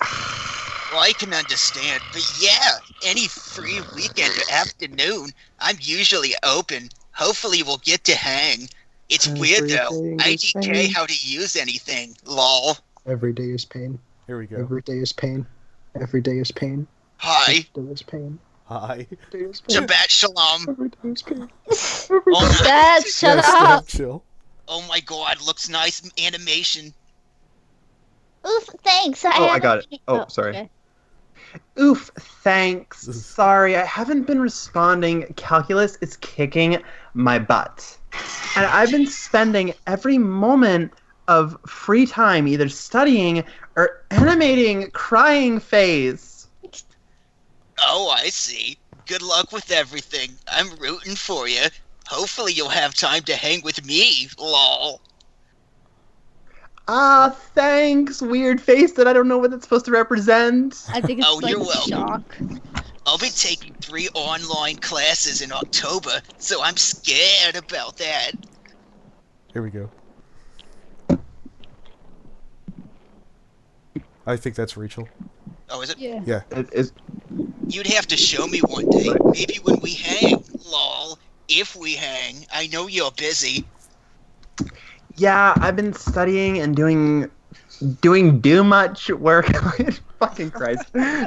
Well, I can understand. But yeah, any free weekend or afternoon, I'm usually open. Hopefully we'll get to hang. It's weird though. Everything is IDK pain. how to use anything. Lol. Every day is pain. Here we go. Every day is pain. Every day is pain. Hi. Every day is pain. Hi. Every day is pain. Shabbat shalom. Every day is pain. Oh my, Dad, shut Yeah, stop, up. chill. Oh my god, looks nice animation. Oof, thanks. I got it. Oh, sorry. Okay. Oof, thanks. Sorry, I haven't been responding. Calculus is kicking my butt. And I've been spending every moment of free time either studying or animating crying phase. Oh, I see. Good luck with everything. I'm rooting for you. Hopefully you'll have time to hang with me, lol. Ah, thanks, weird face that I don't know what it's supposed to represent. I think it's Oh, like you're welcome. shock. I'll be taking 3 online classes in October, so I'm scared about that. Here we go. I think that's Rachel. Oh, is it? Yeah. Yeah. It is. You'd have to show me one day. Maybe when we hang, lol. If we hang. I know you're busy. Yeah, I've been studying and doing too much work. Fucking Christ.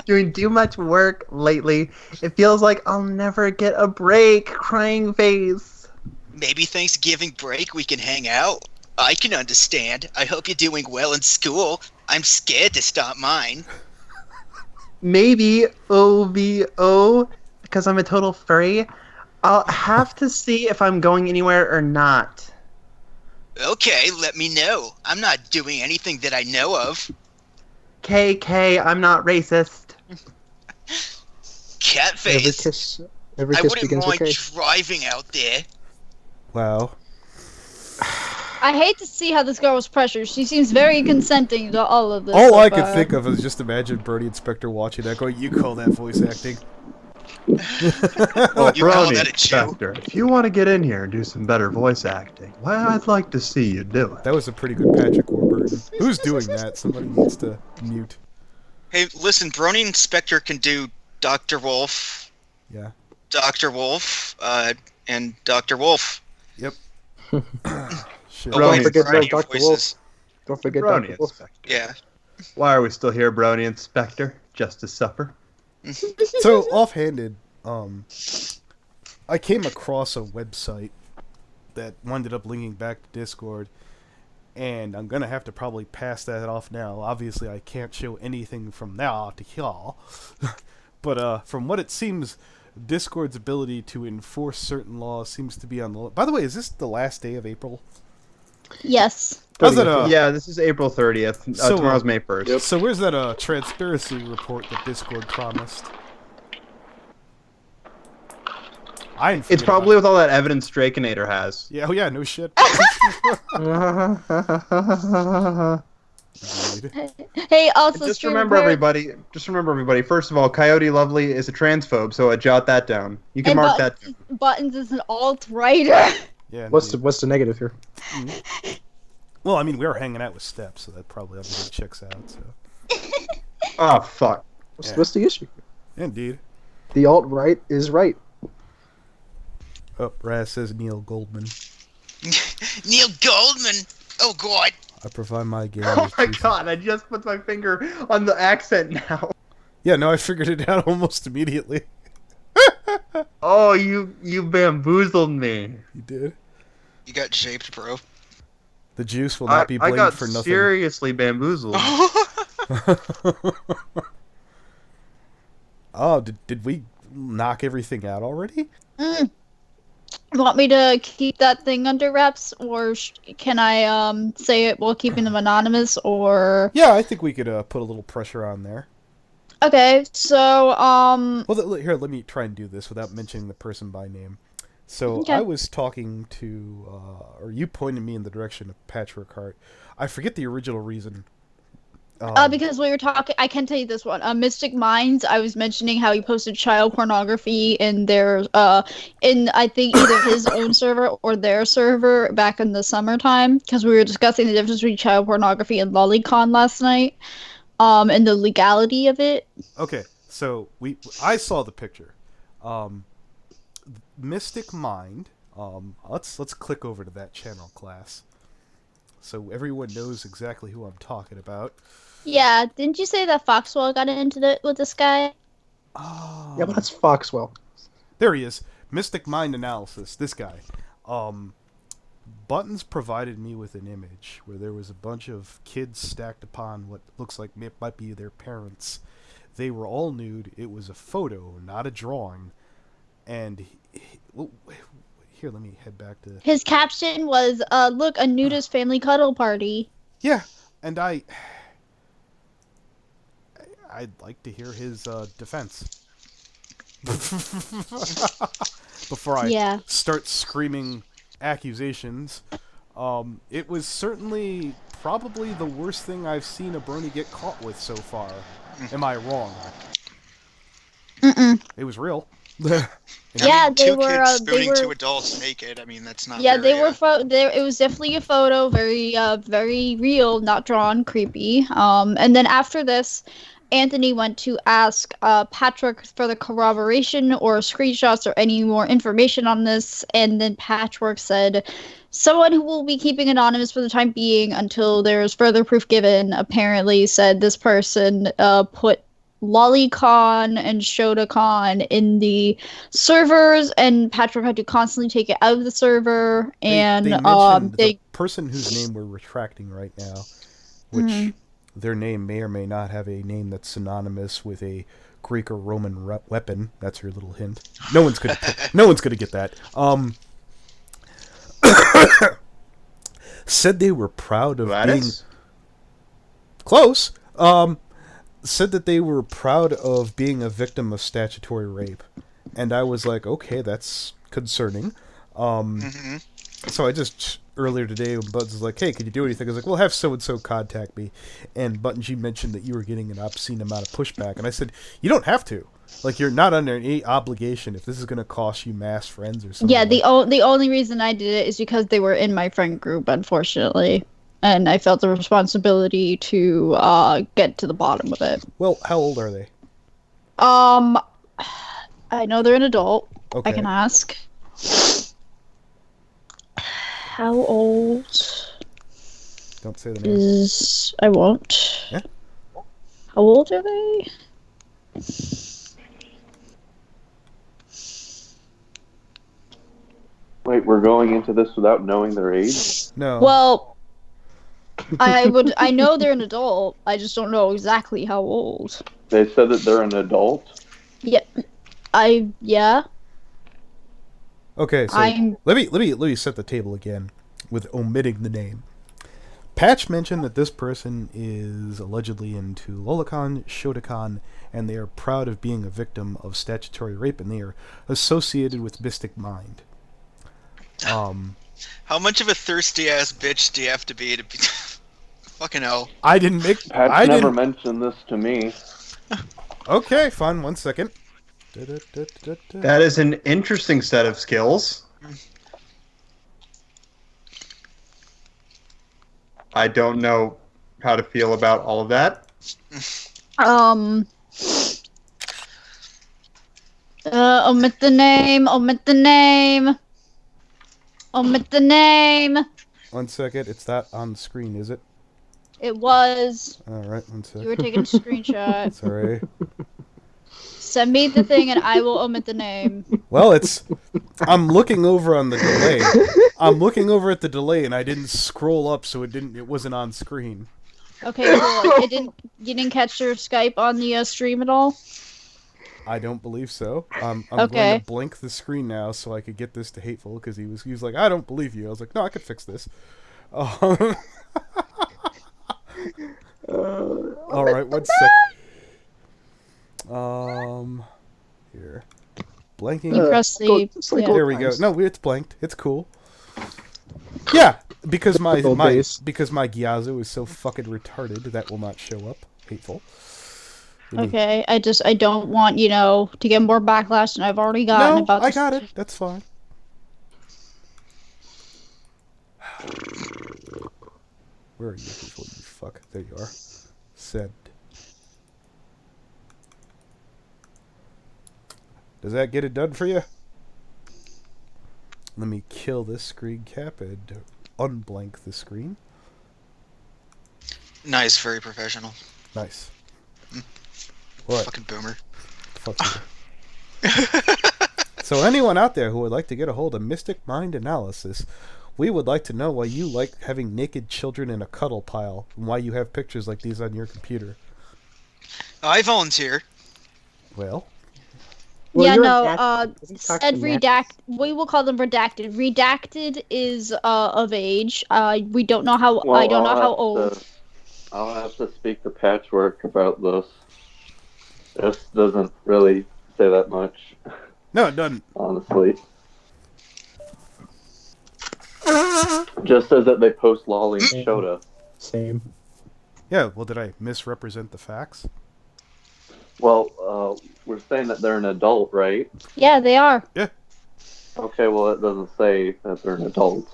Doing too much work lately. It feels like I'll never get a break. Crying face. Maybe Thanksgiving break we can hang out. I can understand. I hope you're doing well in school. I'm scared to start mine. Maybe OVO, because I'm a total furry. I'll have to see if I'm going anywhere or not. Okay, let me know. I'm not doing anything that I know of. KK, I'm not racist. Catface. Every I kiss wouldn't begins with mind K. driving out there. Wow. I hate to see how this girl was pressured. She seems very consenting to all of this. All so I could far. think of is just imagine Bernie and Spectre watching that going, you call that voice acting? Oh, You call that a joke? Spectre, if you want to get in here and do some better voice acting, well, I'd like to see you do it. That was a pretty good Patrick Warburton. Who's doing that? Somebody needs to mute. Hey, listen, Brony and Spectre can do Dr. Wolf, Yeah. Dr. Wolf, and Dr. Wolf. Yep. Shit. Oh, Brony wait, and forget variety about of Dr. voices. Don't forget Brony Dr. and Wolf. Spectre. Yeah. Why are we still here, Brony and Spectre? Just to supper? So, offhanded, I came across a website that ended up linking back to Discord, and I'm gonna have to probably pass that off now. Obviously, I can't show anything from now to y'all, but from what it seems, Discord's ability to enforce certain laws seems to be on the... By the way, is this the last day of April? Yes. How's that, Yeah, this is April 30th. so, Tomorrow's May 1st. Yep. So where's that transparency report that Discord promised? I ain't It's forget probably about with all that evidence Draikinator has. it. Yeah, oh yeah, no shit. Dude. Hey, also Just stream remember, report- everybody. First of all, Coyote Lovely is a transphobe, so jot that down. You can and mark that. Buttons is an alt-righter. Yeah. What's indeed. the negative here? Well, I mean, we were hanging out with Steph, so that probably everything checks out. So, Oh fuck. What's the issue? indeed. The alt-right is right. Oh, Raz says Neil Goldman. Neil Goldman! Oh god! I provide my game. Oh my god! I just put my finger on the accent now. Yeah, no, I figured it out almost immediately. Oh, you bamboozled me. You did. You got shaped, bro. The juice will not be I blamed got for nothing. seriously bamboozled. Oh, did we knock everything out already? Want me to keep that thing under wraps, or can I say it while keeping them anonymous, or... Yeah, I think we could put a little pressure on there. Okay, so, Well, here, let me try and do this without mentioning the person by name. So, Okay. I was talking to, or you pointed me in the direction of Patchwork Heart. I forget the original reason. because we were talking, I can tell you this one. Mystic Minds, I was mentioning how he posted child pornography in their, in I think either his own server or their server back in the summertime, because we were discussing the difference between child pornography and lolicon last night, and the legality of it. Okay, so I saw the picture. Mystic Mind. Let's click over to that channel, class, so everyone knows exactly who I'm talking about. Yeah, didn't you say that Foxwell got into it with this guy? Oh, Yeah, but that's Foxwell. there he is. Mystic Mind Analysis. This guy. Buttons provided me with an image where there was a bunch of kids stacked upon what looks like might be their parents. They were all nude. It was a photo, not a drawing. And here, let me head back to... His caption was, look, a nudist family cuddle party. Yeah, and I'd like to hear his defense. Before I start screaming accusations. It was certainly probably the worst thing I've seen a brony get caught with so far. Am I wrong? Mm-mm. It was real. Yeah, they two were. kids spooning They were two adults naked. I mean, that's not. Yeah, very, they were. It was definitely a photo, very real, not drawn, creepy. And then after this, Anthony went to ask Patrick for the corroboration or screenshots or any more information on this, and then Patchwork said, "Someone who will be keeping anonymous for the time being until there is further proof given." Apparently, said this person put LollyCon and ShotaCon in the servers, and Patrick had to constantly take it out of the server. And they mentioned the person whose name we're retracting right now, which their name may or may not have a name that's synonymous with a Greek or Roman weapon. That's your little hint. No one's gonna get that. Said they were proud of being close. Said that they were proud of being a victim of statutory rape, and I was like, okay, that's concerning. So I just earlier today, Buttons was like, hey, could you do anything? I was like, well, have so and so contact me. And Buttons, you mentioned that you were getting an obscene amount of pushback, and I said, you don't have to. Like, you're not under any obligation if this is going to cost you mass friends or something. Yeah, the only reason I did it is because they were in my friend group, unfortunately. And I felt the responsibility to get to the bottom of it. Well, how old are they? I know they're an adult. Okay. I can ask. How old? Don't say the name. I won't. Yeah? How old are they? Wait, we're going into this without knowing their age? No. Well, I know they're an adult. I just don't know exactly how old. They said that they're an adult? Yeah. Yeah. Okay, so let me set the table again with omitting the name. Patch mentioned that this person is allegedly into Lolicon, Shotokan, and they are proud of being a victim of statutory rape, and they are associated with Mystic Mind. How much of a thirsty ass bitch do you have to be? Fucking hell. I didn't make. Patch never mentioned this to me. Okay, fine. 1 second. That is an interesting set of skills. I don't know how to feel about all of that. Omit the name. Omit the name. Omit the name. 1 second. It's not on the screen, is it? It was. All right. 1 second. You were taking a screenshot. Sorry. Send me the thing and I will omit the name. Well, I'm looking over on the delay. I'm looking over at the delay, and I didn't scroll up, so it wasn't on screen. Okay, cool. You didn't catch your Skype on the stream at all? I don't believe so. I'm Okay. going to blink the screen now so I could get this to Hateful, because he was like, I don't believe you. I was like, no, I could fix this. All right, 1 second. Here. Blanking. You press the... There we go. No, it's blanked. It's cool. Yeah, because my Gyazo is so fucking retarded that will not show up. Hateful. Okay, I don't want, to get more backlash than I've already gotten about this. I got it. That's fine. Where are you, Hateful, you fuck? There you are. Send. Does that get it done for you? Let me kill this screen cap and unblank the screen. Nice, very professional. Nice. What? Fucking boomer. Fuck you. So anyone out there who would like to get a hold of Mystic Mind Analysis, We would like to know why you like having naked children in a cuddle pile, and why you have pictures like these on your computer. I volunteer. Well, Well, Yeah, you're no, an Doesn't said talk to Max. we will call them redacted. Redacted is of age. We don't know how, Well, I don't know how old. I'll have to speak to Patchwork about this. This doesn't really say that much, no, it doesn't. honestly. Just says that they post Lolly and Shota. Same. Yeah, well, did I misrepresent the facts? Well, we're saying that they're an adult, right? Yeah, they are. Okay, well, it doesn't say that they're an adult.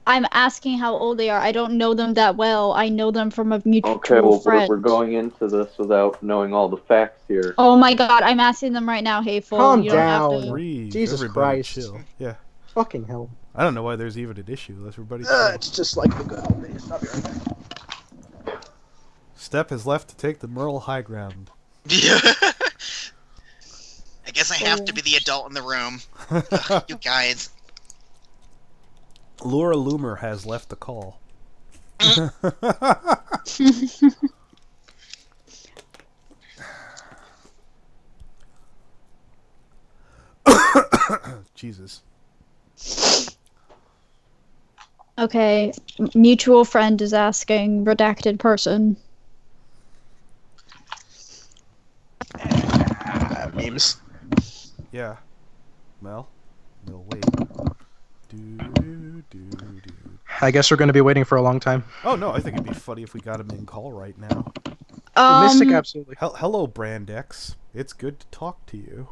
I'm asking how old they are. I don't know them that well. I know them from a mutual Okay, well, friend. we're going into this without knowing all the facts here. Oh my god, I'm asking them right now, Hateful. Calm You don't have down. to. Breathe. Jesus Everybody Christ. chill. Yeah. Fucking hell. I don't know why there's even an issue. Let's everybody chill. It's just like the good old days. I'll be right back. Step has left to take the moral high ground. Yeah. I guess I have to be the adult in the room. Ugh, you guys. Laura Loomer has left the call. Jesus. Okay, mutual friend is asking redacted person. Memes. Yeah. Well, we'll wait. I guess we're going to be waiting for a long time. Oh no, I think it'd be funny if we got him in call right now. Mystic, absolutely. Hello, Brand X. It's good to talk to you.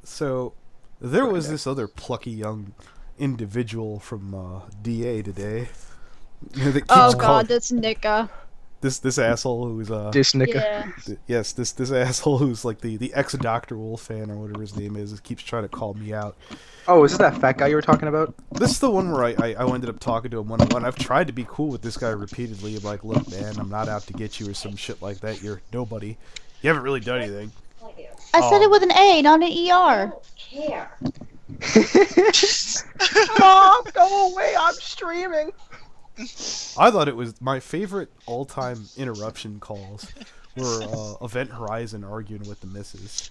So, there was this other plucky young individual from DA today. That keeps Oh calling- god, that's Nika. This asshole who's Disnica. Yeah. yes, this asshole who's like the ex Dr. Wolf fan or whatever his name is keeps trying to call me out. Oh, is this that fat guy you were talking about? This is the one where I ended up talking to him one-on-one. I've tried to be cool with this guy repeatedly. I'm like, look, man, I'm not out to get you or some shit like that. You're nobody. You haven't really done anything. I said it with an A, not an ER. Mom, go away! I'm streaming. I thought it was my favorite all-time interruption calls were Event Horizon arguing with the missus.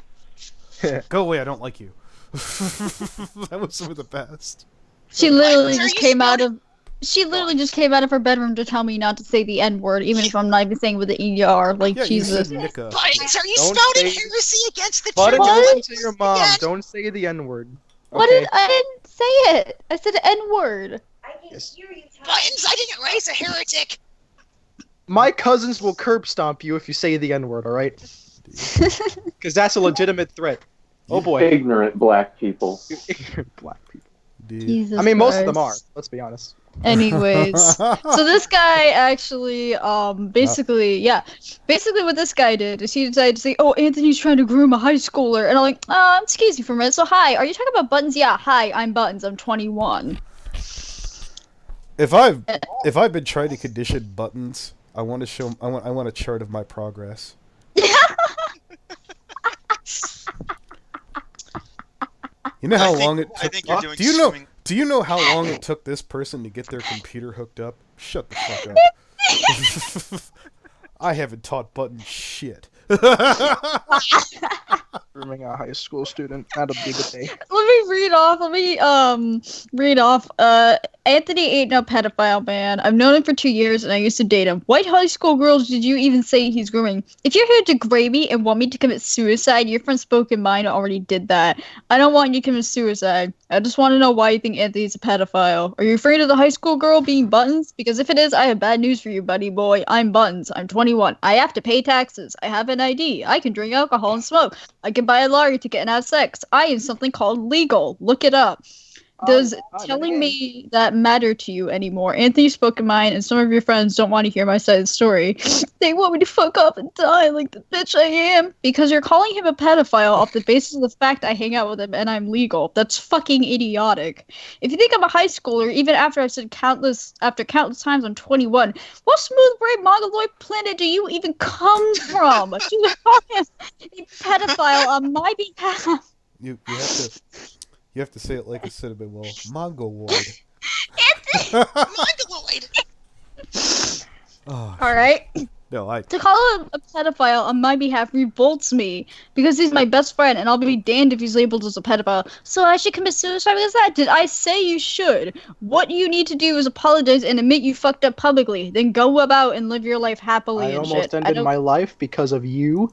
Go away, I don't like you. That was some of the best. She literally Are just you came out starting- of. She literally just came out of her bedroom to tell me not to say the N word, even if I'm not even saying with the ER. Like Yeah, Jesus. you said Nika. Buttons, are you Don't spouting say- heresy against the But church? listen to your mom. Again? Don't say the N word. What Okay. did I didn't say it? I said N word. Buttons, I didn't raise a heretic. My cousins will curb stomp you if you say the N word. All right? Because that's a legitimate threat. Oh boy. Ignorant black people. You ignorant black people. Dude. Jesus I mean, most of them are. Christ. Let's be honest. Anyways, so this guy actually, basically what this guy did is he decided to say, "Oh, Anthony's trying to groom a high schooler," and I'm like, excuse me for a minute. So, hi, are you talking about Buttons? Yeah, hi, I'm Buttons. I'm 21. If I've been trying to condition Buttons, I want to show. I want a chart of my progress. You know how long it took? I think you're doing Do you know? swimming. Do you know how long it took this person to get their computer hooked up? Shut the fuck up. I haven't taught Buttons shit. Grooming a high school student. That'll be the day. Let me read off. Anthony ain't no pedophile, man. I've known him for 2 years and I used to date him. What high school girls did you even say he's grooming? If you're here to degrade me and want me to commit suicide, your friend Spoken Mind already did that. I don't want you to commit suicide. I just want to know why you think Anthony's a pedophile. Are you afraid of the high school girl being Buttons? Because if it is, I have bad news for you, buddy boy. I'm Buttons. I'm 21. I have to pay taxes. I have an ID. I can drink alcohol and smoke. I can buy a lottery ticket and have sex. I am something called legal. Look it up. Does telling me that matter to you anymore? Anthony Spoken Mind and some of your friends don't want to hear my side of the story. They want me to fuck off and die like the bitch I am. Because you're calling him a pedophile off the basis of the fact I hang out with him and I'm legal. That's fucking idiotic. If you think I'm a high schooler, even after I've said countless times I'm 21, what smooth brain mongoloid planet do you even come from? To call him a pedophile on my behalf? You have to. You have to say it like a cinnamon roll. Mongoloid. Mongoloid. Oh, All right. no, To call him a pedophile on my behalf revolts me because he's my best friend, and I'll be damned if he's labeled as a pedophile. So I should commit suicide because of that? Did I say you should? What you need to do is apologize and admit you fucked up publicly. Then go about and live your life happily I and almost shit. ended my life because of you.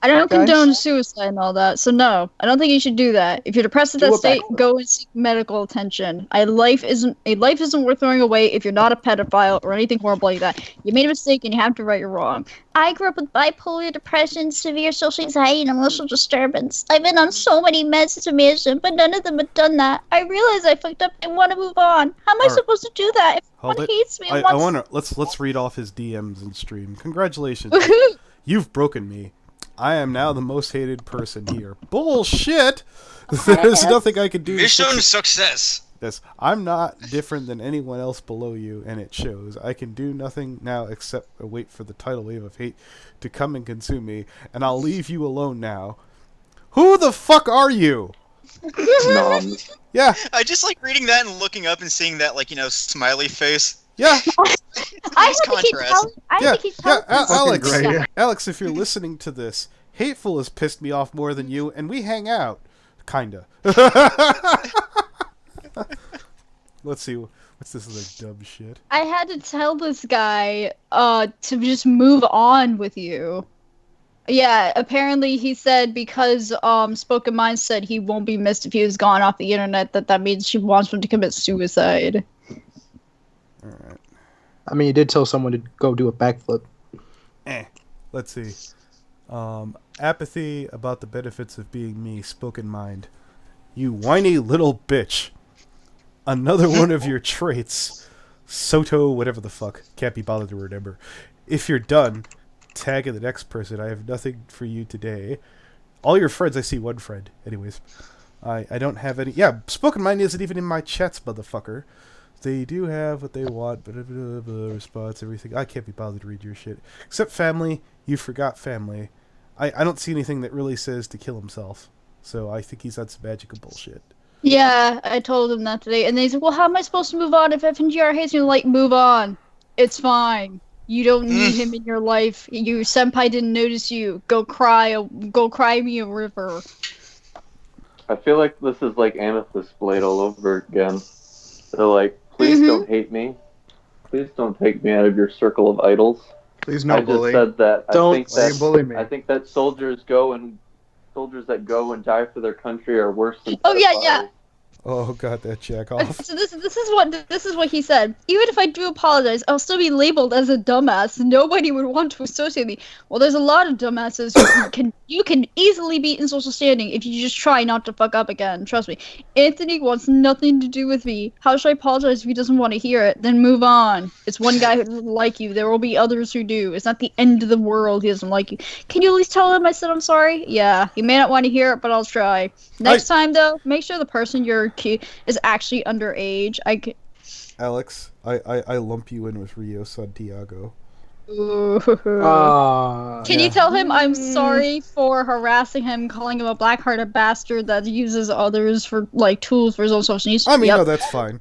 I don't guys. condone suicide and all that, so no, I don't think you should do that. If you're depressed at Do that a state, backflip. go and seek medical attention. A life isn't worth throwing away if you're not a pedophile or anything horrible like that. You made a mistake and you have to right your wrong. I grew up with bipolar depression, severe social anxiety, and emotional disturbance. I've been on so many meds to manage, but none of them have done that. I realize I fucked up and want to move on. How am I supposed to do that if Hold someone it. hates me? And I wants... want to let's read off his DMs and stream. Congratulations, Woohoo! you've broken me. I am now the most hated person here. Bullshit! There's nothing I can do. Mission success. This. I'm not different than anyone else below you, and it shows. I can do nothing now except wait for the tidal wave of hate to come and consume me, and I'll leave you alone now. Who the fuck are you? Noms. Yeah, I just like reading that and looking up and seeing that, like, smiley face. yeah, I Nice have to keep contrast. telling. I have to keep telling. Alex. great, yeah. Alex, if you're listening to this, Hateful has pissed me off more than you, and we hang out. Kinda. Let's see. What's this other dumb shit? I had to tell this guy to just move on with you. Yeah, apparently he said because Spoken Mind said he won't be missed if he was gone off the internet, that means she wants him to commit suicide. Alright. I mean, you did tell someone to go do a backflip. Let's see. Apathy about the benefits of being me, Spoken Mind. You whiny little bitch. Another one of your traits. Soto, whatever the fuck. Can't be bothered to remember. If you're done, tag in the next person. I have nothing for you today. All your friends, I see one friend. Anyways. I don't have any... Yeah, Spoken Mind isn't even in my chats, motherfucker. They do have what they want, but response, everything. I can't be bothered to read your shit. Except family. You forgot family. I don't see anything that really says to kill himself. So I think he's on some magical bullshit. Yeah, I told him that today, and they said, "Well, how am I supposed to move on if FNGR hates me?" Like, move on. It's fine. You don't need him in your life. Your senpai didn't notice you. Go cry me a river. I feel like this is like Amethyst Blade all over again. They're like, please don't hate me. Please don't take me out of your circle of idols. Please no I bully. just said that. Don't bully me. I think that soldiers that go and die for their country are worse than Oh, yeah, pedophiles. yeah. Oh god, that jack off. So this is what he said. Even if I do apologize, I'll still be labeled as a dumbass. Nobody would want to associate me. Well, there's a lot of dumbasses who you can easily beat in social standing if you just try not to fuck up again. Trust me. Anthony wants nothing to do with me. How should I apologize if he doesn't want to hear it? Then move on. It's one guy who doesn't like you. There will be others who do. It's not the end of the world. He doesn't like you. Can you at least tell him I said I'm sorry? Yeah. He may not want to hear it, but I'll try. Next time though, make sure the person you're is actually underage. Alex, I lump you in with Rio Santiago. Can you tell him I'm sorry for harassing him, calling him a black-hearted bastard that uses others for like tools for his own social needs? I mean, no, that's fine.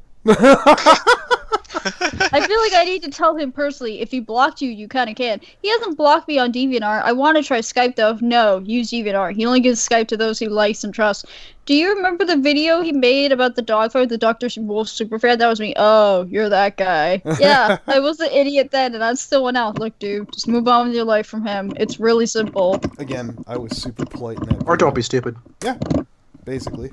I feel like I need to tell him personally. If he blocked you, you kind of can. He hasn't blocked me on DeviantArt. I want to try Skype though. No, use DeviantArt. He only gives Skype to those he likes and trusts. Do you remember the video he made about the dog fight with the Dr. Wolf superfan? That was me. Oh, you're that guy. Yeah, I was an idiot then, and I still went out. Look, dude, just move on with your life from him. It's really simple. Again, I was super polite in that video. Or don't be stupid. Yeah, basically.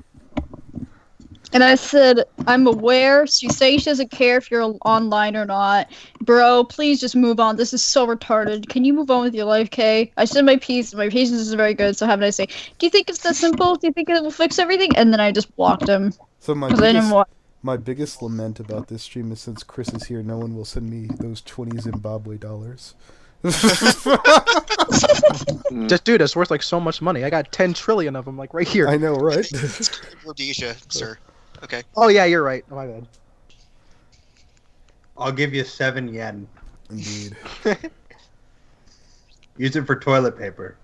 And I said, I'm aware. She says she doesn't care if you're online or not. Bro, please just move on. This is so retarded. Can you move on with your life, Kay? I said my piece. My patience is very good, so have a nice day. Do you think it's that simple? Do you think it will fix everything? And then I just blocked him. So my biggest lament about this stream is since Chris is here, no one will send me those 20 Zimbabwe dollars. Just dude, it's worth like so much money. I got 10 trillion of them, like right here. I know, right? It's Rhodesia, sir. Okay. Oh yeah, you're right. Oh, my bad. I'll give you 7 yen. Indeed. Use it for toilet paper.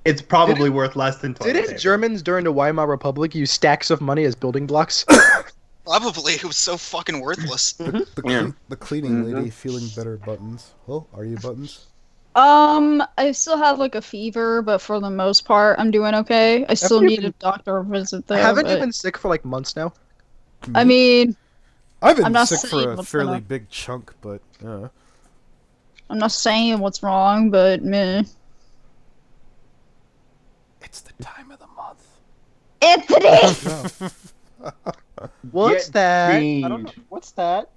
It's probably worth less than toilet Didn't paper. Germans during the Weimar Republic use stacks of money as building blocks? Probably. It was so fucking worthless. The cleaning Mhm. lady feeling better buttons. Well, are you buttons? I still have like a fever, but for the most part, I'm doing okay. I still Haven't you need a doctor visit though. Haven't you but- been sick for like months now? I mean, I've been I'm not sick for saying a what's fairly gonna- big chunk, but I'm not saying what's wrong, but meh. it's the time of the month. Anthony. What's Get that? I fiend. don't know. What's that?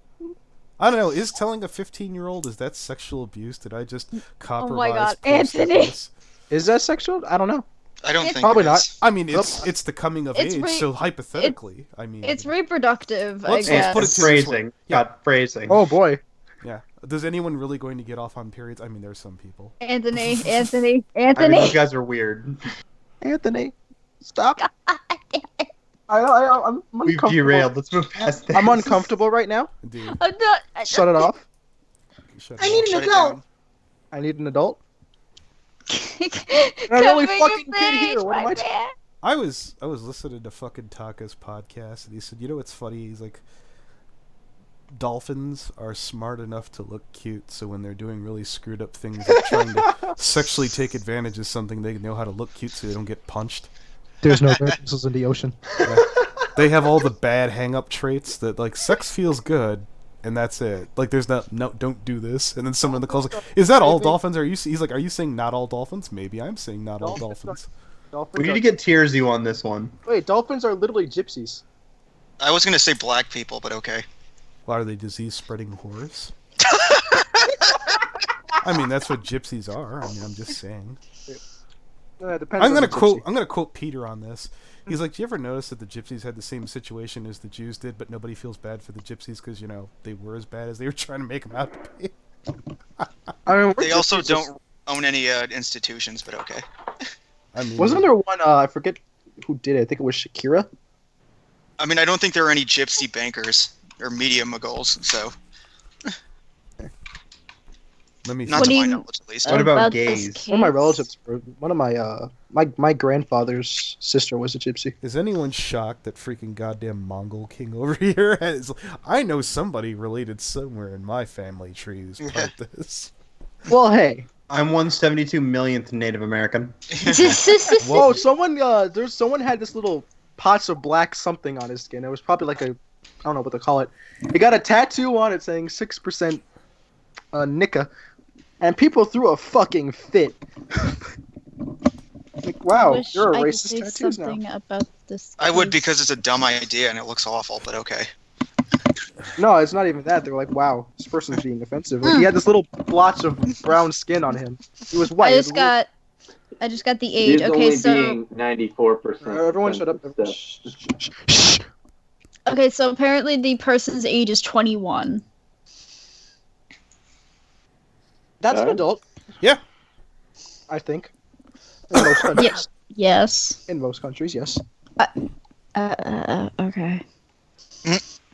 I don't know. Is telling a 15-year-old, is that sexual abuse? Did I just compromise? my God, post Anthony! this? Is that sexual? I don't know. I don't think Probably it not. is. I mean, it's the coming of It's age, re- so hypothetically, I mean, It's reproductive, Let's I guess. put it to this way. Phrasing. Yeah. Got phrasing. Oh boy. yeah. Does anyone really going to get off on periods? I mean, there's some people. Anthony. I mean, those guys are weird. Anthony, stop. I'm We've uncomfortable. derailed. Let's move past this. I'm uncomfortable right now. Dude, I'm not. Shut it off. shut I up. need an Shut it adult. down. I need an adult. I'm I'm only fucking kid here. What am I? I was listening to fucking Taka's podcast, and he said, you know what's funny? He's like, dolphins are smart enough to look cute, so when they're doing really screwed up things, like trying to sexually take advantage of something, they know how to look cute so they don't get punched. There's no reptiles in the ocean. They have all the bad hang-up traits that, like, sex feels good, and that's it. Like, there's no, don't do this. And then someone in the call's like, is that all dolphins? He's like, are you saying not all dolphins? Maybe I'm saying not all dolphins. Dolphins We need are- to get Tearsy on this one. Wait, dolphins are literally gypsies. I was gonna say black people, but okay. Well, are they disease-spreading whores? I mean, that's what gypsies are. I mean, I'm just saying. Depends I'm on gonna the quote. gypsy. I'm gonna quote Peter on this. He's like, "Do you ever notice that the gypsies had the same situation as the Jews did, but nobody feels bad for the gypsies because they were as bad as they were trying to make them out to be." I mean, we're They also gypsies. don't own any institutions, but okay. I mean, Wasn't there one? I forget who did it. I think it was Shakira. I mean, I don't think there are any gypsy bankers or media moguls, so Let me. not What to do my you- knowledge at least. What about this gays? One of my case? relatives, one of my grandfather's sister was a gypsy. Is anyone shocked that freaking goddamn Mongol king over here has? I know somebody related somewhere in my family tree who's part of this. Well, hey. I'm 1/72 millionth Native American. Whoa, someone someone had this little pots of black something on his skin. It was probably like I don't know what to call it. He got a tattoo on it saying 6% Nika, and people threw a fucking fit. Like, wow, Wish you're a I could racist say tattoos now. something about this. I would case. because it's a dumb idea and it looks awful, but okay. No, it's not even that. They were like, wow, this person's being offensive. Like, he had this little blotch of brown skin on him. He was white. I just got the age. He's Okay, only so being 94%. Everyone shut up. sensitive. Shh, shh, shh, shh. okay, so apparently the person's age is 21. That's an Huh? adult. Yeah. I think. In most countries. Yes. Yes. In most countries, yes. Okay.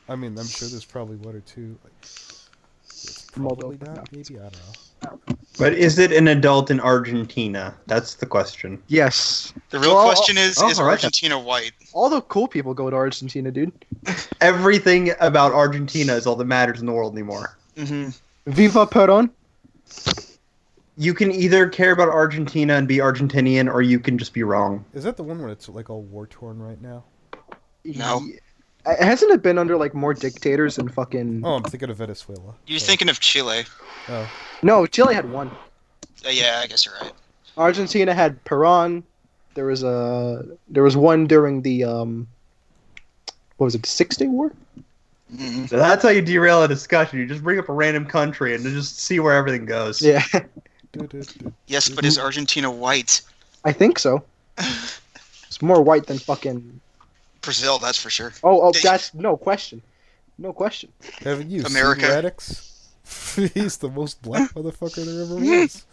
I mean, I'm sure there's probably one or two. Like, it's Multiple, probably not. no. Maybe I don't know. But is it an adult in Argentina? That's the question. Yes. The real Well, question is all right then. Argentina white? All the cool people go to Argentina, dude. Everything about Argentina is all that matters in the world anymore. Mm-hmm. Viva Perón. You can either care about Argentina and be Argentinian, or you can just be wrong. Is that the one where it's like all war torn right now? No. Hasn't it been under like more dictators than fucking? Oh, I'm thinking of Venezuela. You're So- thinking of Chile. Oh, No, Chile had one. Yeah, I guess you're right. Argentina had Perón. There was one during the what was it, the 6-Day War? Mhm. So that's how you derail a discussion. You just bring up a random country and then just see where everything goes. Yeah, Yes, but is Argentina white? I think so. It's more white than fucking. Brazil, that's for sure. Oh, that's no question. No question. haven't you America. seen Radix? He's the most black motherfucker there ever was.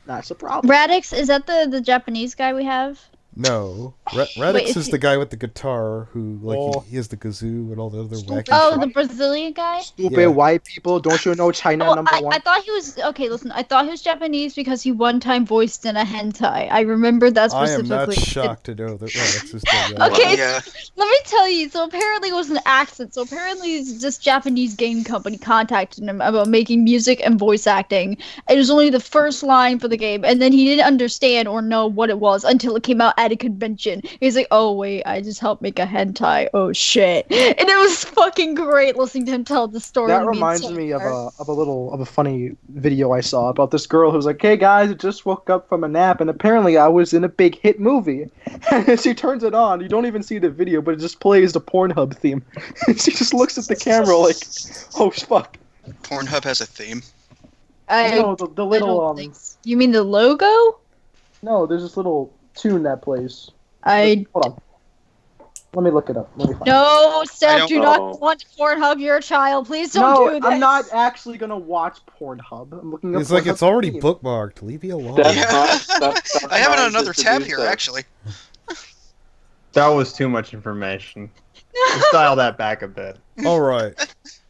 That's a problem. Radix, is that the Japanese guy we have? No, Wait, Radix is is he- the guy with the guitar who, like, Oh. he has the kazoo and all the other Stupid. wacky Oh, shit. the Brazilian guy? Stupid Yeah. white people. Don't you know China Oh, number I one? thought he was okay. Listen, I thought he was Japanese because he one time voiced in a hentai. I remember that I am not specifically. shocked to know that Radix is the guy. Okay, Yeah. let me tell you. So apparently it was an accent. So apparently this Japanese game company contacted him about making music and voice acting. It was only the first line for the game, and then he didn't understand or know what it was until it came out at a convention. He's like, "Oh wait, I just helped make a hentai. Oh shit!" And it was fucking great listening to him tell the story. That to me. It's reminds so me of bizarre. a funny video I saw about this girl who's like, "Hey guys, I just woke up from a nap and apparently I was in a big hit movie." And she turns it on. You don't even see the video, but it just plays the Pornhub theme. And she just looks at the camera like, "Oh fuck." Pornhub has a theme. No, the I little don't think so. You mean the logo? no, there's this little tune that plays. I Hold on. Let me look it up. Let me find it. no, I Steph. don't Do know. not want to Pornhub your child. Please don't No, do this. I'm not actually gonna watch Pornhub. I'm looking up. It's like Pornhub it's already theme. bookmarked. Leave me alone. That's Yeah. that's I have it on trying another to tab seduce here, us. actually. That was too much information. Let's dial that back a bit. All right.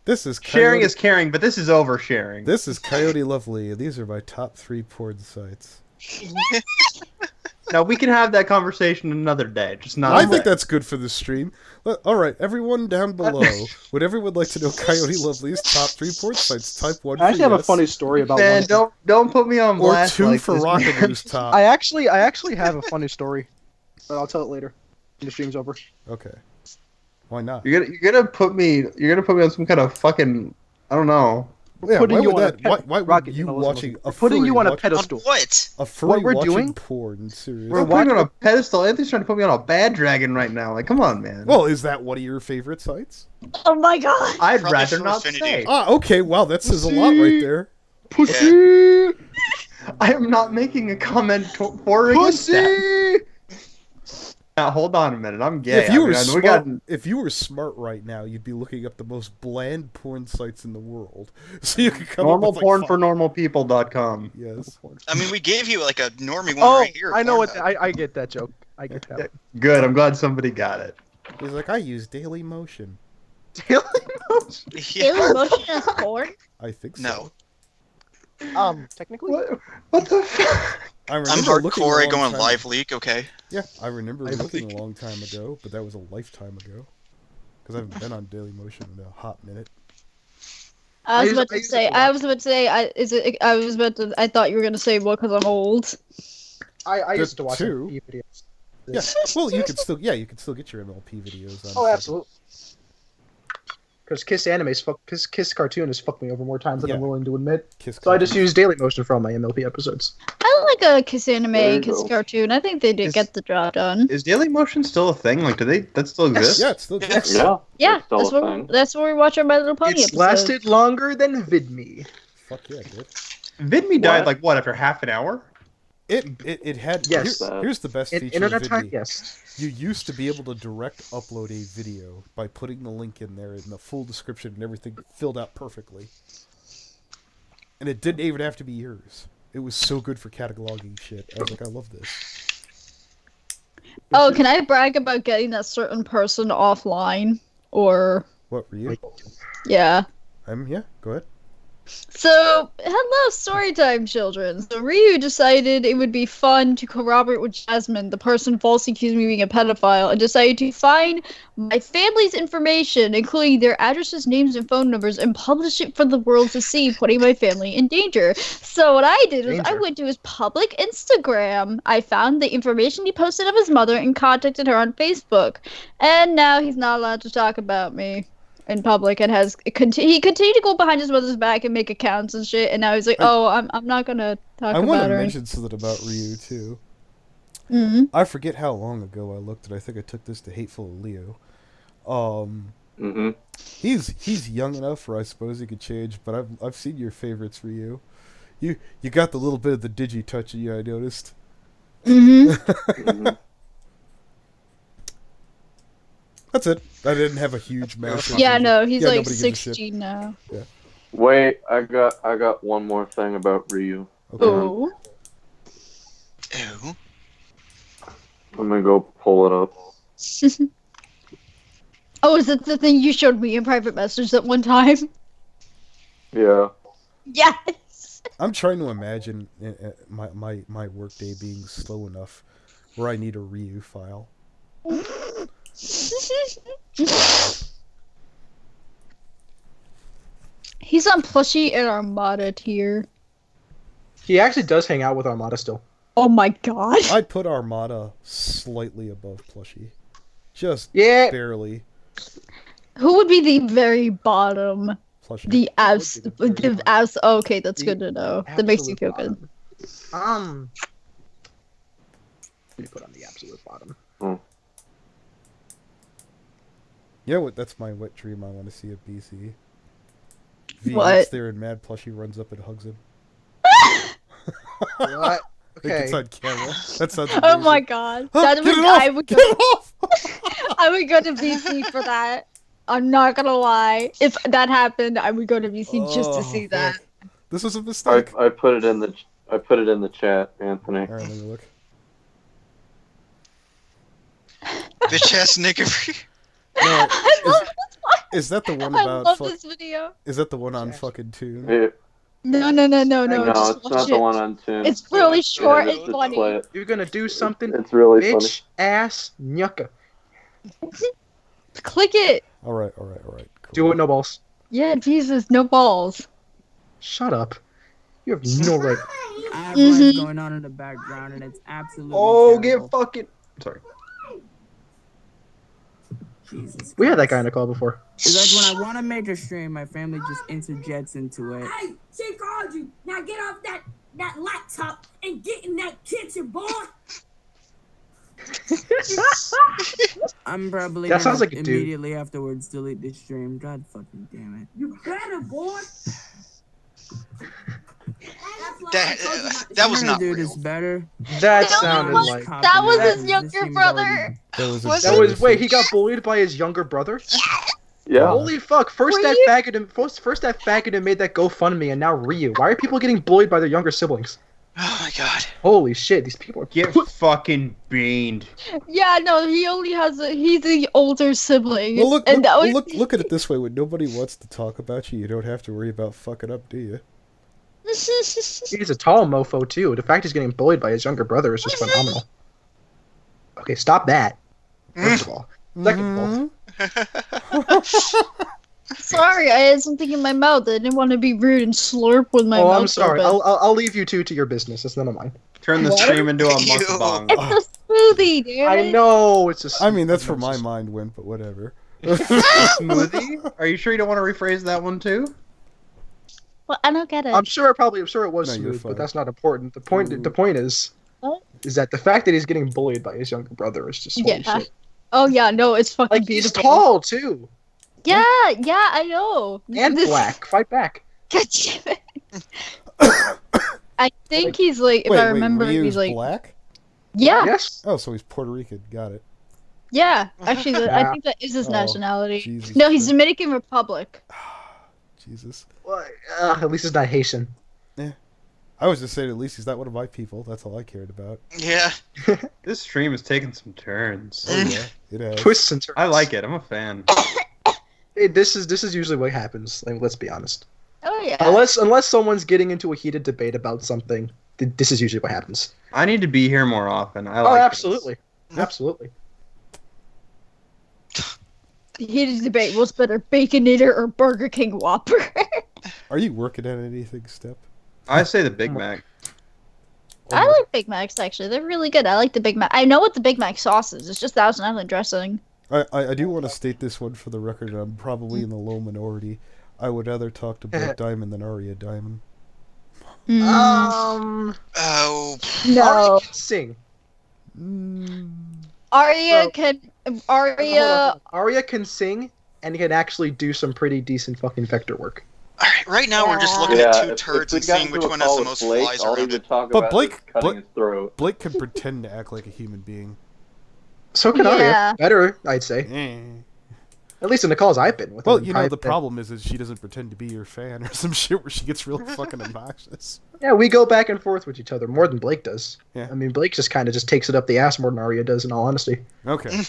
This is Sharing Coyote, is caring, but this is oversharing. This is Coyote Lovely. These are my top 3 porn sites. Now we can have that conversation another day. Just not. I today. think that's good for the stream. All right, everyone down below, would everyone like to know Coyote Lovely's top 3 porn sites? Type 1 for I actually have a yes, funny story about Man, one. don't put me on or blast. 2 like for this, Rocket man. News top. I actually have a funny story, but I'll tell it later when the stream's over. Okay. Why not? You're gonna put me on some kind of fucking, I don't know. Yeah, putting why you would on a that? pet- Why would Rocket, you no, listen, watching listen. a We're putting furry you on a watching- On pedestal. what? a furry What we're watching doing- porn? Seriously. We're putting me on a pedestal. Anthony's trying to put me on a bad dragon right now. Like, come on, man. Well, is that one of your favorite sites? Oh my god. I'd Probably rather for not Affinity. say. Ah, okay. Wow, that says a lot right there. Pussy, I am not making a comment for or against that. pussy. Now, hold on a minute. I'm gay. If you I were mean, smart, if you were smart right now, you'd be looking up the most bland porn sites in the world, so you could come normal up with porn like for 5. normal people.com. Yes. I mean, we gave you like a normie one Oh, right here. I know what Pornhub. I get that joke. I get that. Good. I'm glad somebody got it. He's like, I use Daily Motion. Yeah. Daily Motion is porn? I think No. so. Technically. What the fuck? I I'm remember looking a hardcore long going time- live leak, okay? Yeah, I remember Live looking a long time ago, but that was a lifetime ago. Because I haven't been on Daily Motion in a hot minute. I was I about to used say. it to I watch. was about to say. I thought you were gonna say, well, because I'm old. I used to watch two. MLP videos. Yeah, well, you can still get your MLP videos on. Oh, absolutely. Because Kiss Cartoon has fucked me over more times than I'm Yeah. willing to admit. Kiss So I just Cartoon. use Daily Motion for all my MLP episodes. I like a Kiss There anime, you Kiss go. cartoon. I think they did Is- get the job done. Is Daily Motion still a thing? Like, that still exist? Yeah, it's still Yes. Yeah. Yeah, it's still that's a where thing. that's where we watch our My Little Pony It's episodes. lasted longer than VidMe. Fuck yeah, dude. VidMe died What? like what after half an hour? It had. Yes. Here's the best In feature internet of time, VidMe. yes. You used to be able to direct upload a video by putting the link in there and the full description and everything filled out perfectly. And it didn't even have to be yours. It was so good for cataloging shit. I was like, I love this. Oh, can I brag about getting that certain person offline? Or What were you? yeah. Yeah, go ahead. So, hello, storytime children. So, Ryu decided it would be fun to corroborate with Jasmine, the person falsely accused me of being a pedophile, and decided to find my family's information, including their addresses, names, and phone numbers, and publish it for the world to see, putting my family in danger. So, what I did was I Danger. went to his public Instagram. I found the information he posted of his mother and contacted her on Facebook. And now he's not allowed to talk about me in public, and he continued to go behind his mother's back and make accounts and shit, and now he's like, oh, I'm not gonna talk I want about to her. mention something about Ryu, too. Mhm. I forget how long ago I looked, and I think I took this to Hateful Leo. Mm-hmm. He's young enough where I suppose he could change, but I've seen your favorites, Ryu. You got the little bit of the digi touch in you, I noticed. Mm-hmm. That's it. I didn't have a huge massive. Yeah, no, he's Yeah, like nobody gives a shit. 16 now. Wait, I got one more thing about Ryu. Okay. Oh. Ew. I'm gonna go pull it up. Oh, is it the thing you showed me in private message at one time? Yeah. Yes! I'm trying to imagine my workday being slow enough where I need a Ryu file. He's on plushie and Armada tier. He actually does hang out with Armada still. Oh my god. I'd put Armada slightly above plushie. Just Yeah. barely. Who would be the very bottom? Plushie. The abs. Would be the very The abs. Oh, okay, that's The good to know. That makes you absolute feel good. bottom. Let me put on the absolute bottom. Yeah, that's my wet dream. I want to see a BC. V What? gets there and mad plushie runs up and hugs him. What? I think Okay. it's on camera. That sounds Oh amazing. my god. Huh, That get would, it off! I would Get go, it off! I would go to VC for that. I'm not gonna lie. If that happened, I would go to VC just to see that. fuck. This was a mistake. I put it in the chat, Anthony. Alright, let me look. Bitch ass nigga. No, I love this one. is that the one I about love fuck? this video. Is that the one on fucking Tune? No, No, just it's watch not it. the one on Tune. It's really short just and to funny. play it. You're gonna do something, It's really funny. bitch ass nyucka. Click it. Alright, cool. Do it, no balls. Yeah, Jesus, no balls. Shut up. You have no right. I have life going on in the background, and it's absolutely Oh, terrible. get fucking. Sorry. Jesus We had that Christ. guy in a call before. It's like when I want a major stream, my family just interjets into it. Hey, she called you. Now get off that laptop and get in that kitchen, boy. I'm probably That gonna sounds like a dude. immediately afterwards delete this stream. God fucking damn it. You better, boy. That was I'm not gonna do real. this better. That No, sounded what? like. That was This his stream younger is already- brother. That was a Was That it? was. Wait, he got bullied by his younger brother? Yeah. Holy fuck! First Were that you- faggot and first that faggot and made that GoFundMe, and now Ryu. Why are people getting bullied by their younger siblings? Oh my god. Holy shit! These people are. Get fucking beaned. Yeah, no, he only has he's the older sibling. Well, and that was look at it this way. When nobody wants to talk about you, you don't have to worry about fucking up, do you? He's a tall mofo too. The fact he's getting bullied by his younger brother is just phenomenal. Okay, stop that. First of all. Second of all. Sorry, I had something in my mouth. I didn't want to be rude and slurp with my Oh, mouth I'm sorry. open. I'll leave you two to your business. It's none of mine. Turn the What? stream into a Ew. mukbang. It's a smoothie, dude. I know it's a. I mean, that's where my mind went, but whatever. Smoothie? Are you sure you don't want to rephrase that one too? Well, I don't get it. I'm sure it was No, you're smooth, fine. but that's not important. The point is What? that the fact that he's getting bullied by his younger brother is just holy Yeah. shit. Oh yeah, no, it's fucking Like he's beautiful. tall too, Yeah, I know. and This- black. Fight back. God damn it. I think he's like, if I remember, Ryu's he's like, black. yeah, Yes. Oh, so he's Puerto Rican. Got it. yeah. Actually, I Yeah. think that is his Oh, nationality. Jesus No, he's Christ. Dominican Republic. Jesus. Well, at least he's not Haitian. I was just saying, at least he's not one of my people. That's all I cared about. Yeah. This stream is taking some turns. Oh yeah, it has. Twists and turns. I like it. I'm a fan. Hey, this is usually what happens. Like, let's be honest. Oh yeah. Unless someone's getting into a heated debate about something, this is usually what happens. I need to be here more often. I Oh, like absolutely, absolutely. Heated debate: what's better, Baconator or Burger King Whopper? Are you working at anything, Step? I say the Big Mac. I like Big Macs actually; they're really good. I like the Big Mac. I know what the Big Mac sauce is. It's just Thousand Island dressing. I do want to state this one for the record. I'm probably in the low minority. I would rather talk to Black Diamond than Aria Diamond. Mm, Oh. no, Arya can sing. Arya So- can. Hold Arya. on. Arya can sing and can actually do some pretty decent fucking vector work. Alright, right now we're just looking Yeah, at two if turds we and got seeing into which a one has call the with most Blake, flies all he around would it. talk But about Blake- is cutting Blake- his throat. Blake can pretend to act like a human being. So can Yeah. Arya. Better, I'd say. Eh. At least in the calls I've been with. Well, her in you know, the private. problem is she doesn't pretend to be your fan or some shit where she gets really fucking obnoxious. Yeah, we go back and forth with each other more than Blake does. Yeah. I mean, Blake just kind of just takes it up the ass more than Arya does, in all honesty. Okay.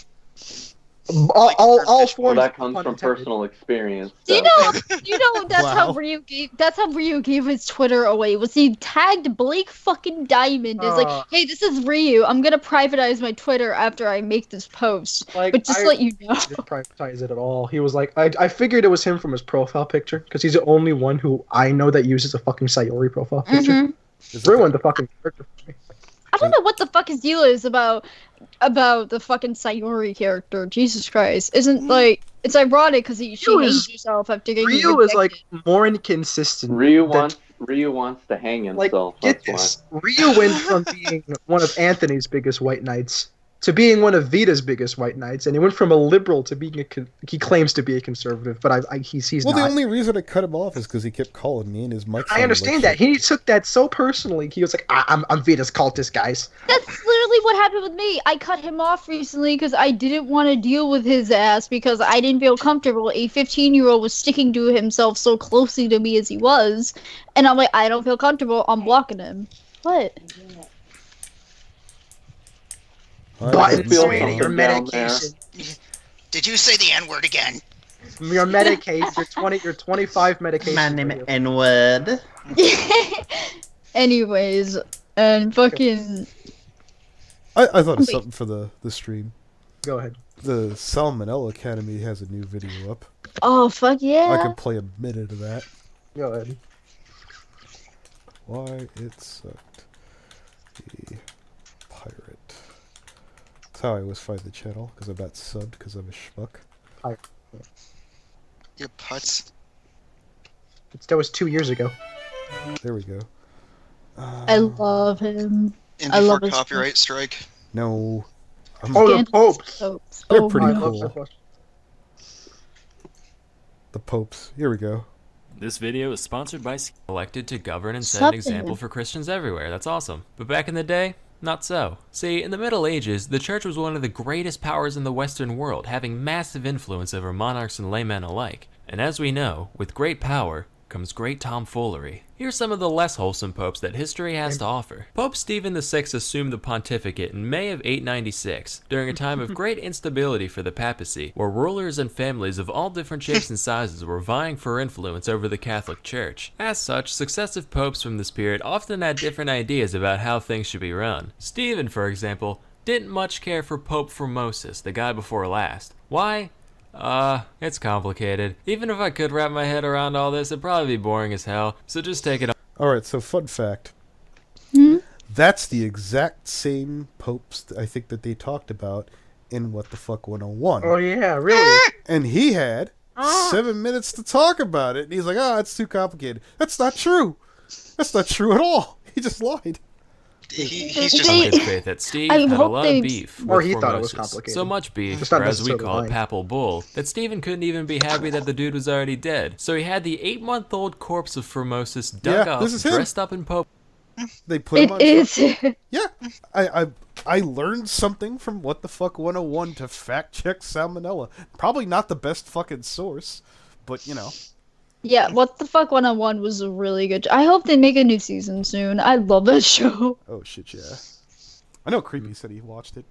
All Well, forms that of comes pun from intended. personal experience. You so- know that's Wow. how Ryu gave his Twitter away. Was he tagged Blake fucking Diamond? Is like, hey, this is Ryu. I'm gonna privatize my Twitter after I make this post. Like, But just to let you know. He didn't privatize it at all. He was like, I figured it was him from his profile picture because he's the only one who I know that uses a fucking Sayori profile picture. Mhm. Ruined the fucking character for me. I don't know what the fuck his deal is about the fucking Sayori character. Jesus Christ. Isn't like it's ironic because she hates herself after getting Ryu is like rejected. more inconsistent. Ryu than- wants to hang like himself. get That's why. this. Ryu went from being one of Anthony's biggest white knights to being one of Vita's biggest white knights, and he went from a liberal to being he claims to be a conservative, but he's Well, not. the only reason I cut him off is because he kept calling me and his mic. I understand that. He took that so personally. He was like, I'm Vita's cultist, guys. That's literally what happened with me. I cut him off recently because I didn't want to deal with his ass because I didn't feel comfortable. A 15-year-old was sticking to himself so closely to me as he was, and I'm like, I don't feel comfortable. I'm blocking him. What? Buttons, feel sweetie, your something down medication. Did you say the N-word again? Your medication. Your 25 medication. My name is N-word. Anyways, and fucking. I thought of Wait. something for the stream. Go ahead. The Salmonella Academy has a new video up. Oh fuck yeah! I could play a minute of that. Go ahead. Why it sucked. The pirate. That's how I always find the channel, because I'm not subbed, because I'm a schmuck. Your putts. That was 2 years ago. There we go. I love him. And I before love his copyright strike. No. Oh, the Popes. They're Oh pretty my cool. God. The Popes. Here we go. This video is sponsored by elected to govern and set an Something. example for Christians everywhere. That's awesome. But back in the day, not so. See, in the Middle Ages, the church was one of the greatest powers in the Western world, having massive influence over monarchs and laymen alike. And as we know, with great power comes great tomfoolery. Here's some of the less wholesome popes that history has to offer. Pope Stephen VI assumed the pontificate in May of 896, during a time of great instability for the papacy, where rulers and families of all different shapes and sizes were vying for influence over the Catholic Church. As such, successive popes from this period often had different ideas about how things should be run. Stephen, for example, didn't much care for Pope Formosus, the guy before last. Why? It's complicated. Even if I could wrap my head around all this, it'd probably be boring as hell, so just take it on. Alright, so fun fact. That's the exact same popes I think that they talked about in What the Fuck 101. Oh yeah, really? And he had 7 minutes to talk about it. And he's like, it's too complicated. That's not true. That's not true at all. He just lied. He's just On good faith that Steve I had a hope lot they- of beef Or with he thought it was Formosus. complicated. So much beef, It's not or as we necessarily call it, lying. papal bull, that Stephen couldn't even be happy that the dude was already dead. So he had the 8-month-old corpse of Formosus dug Yeah, up, this is him. dressed up in pope. They put him It on is. Yeah, I learned something from What the Fuck 101 to fact check Salmonella. Probably not the best fucking source, but you know. Yeah, What the Fuck 101 was a really good. I hope they make a new season soon. I love that show. Oh shit, yeah. I know Creepy said he watched it.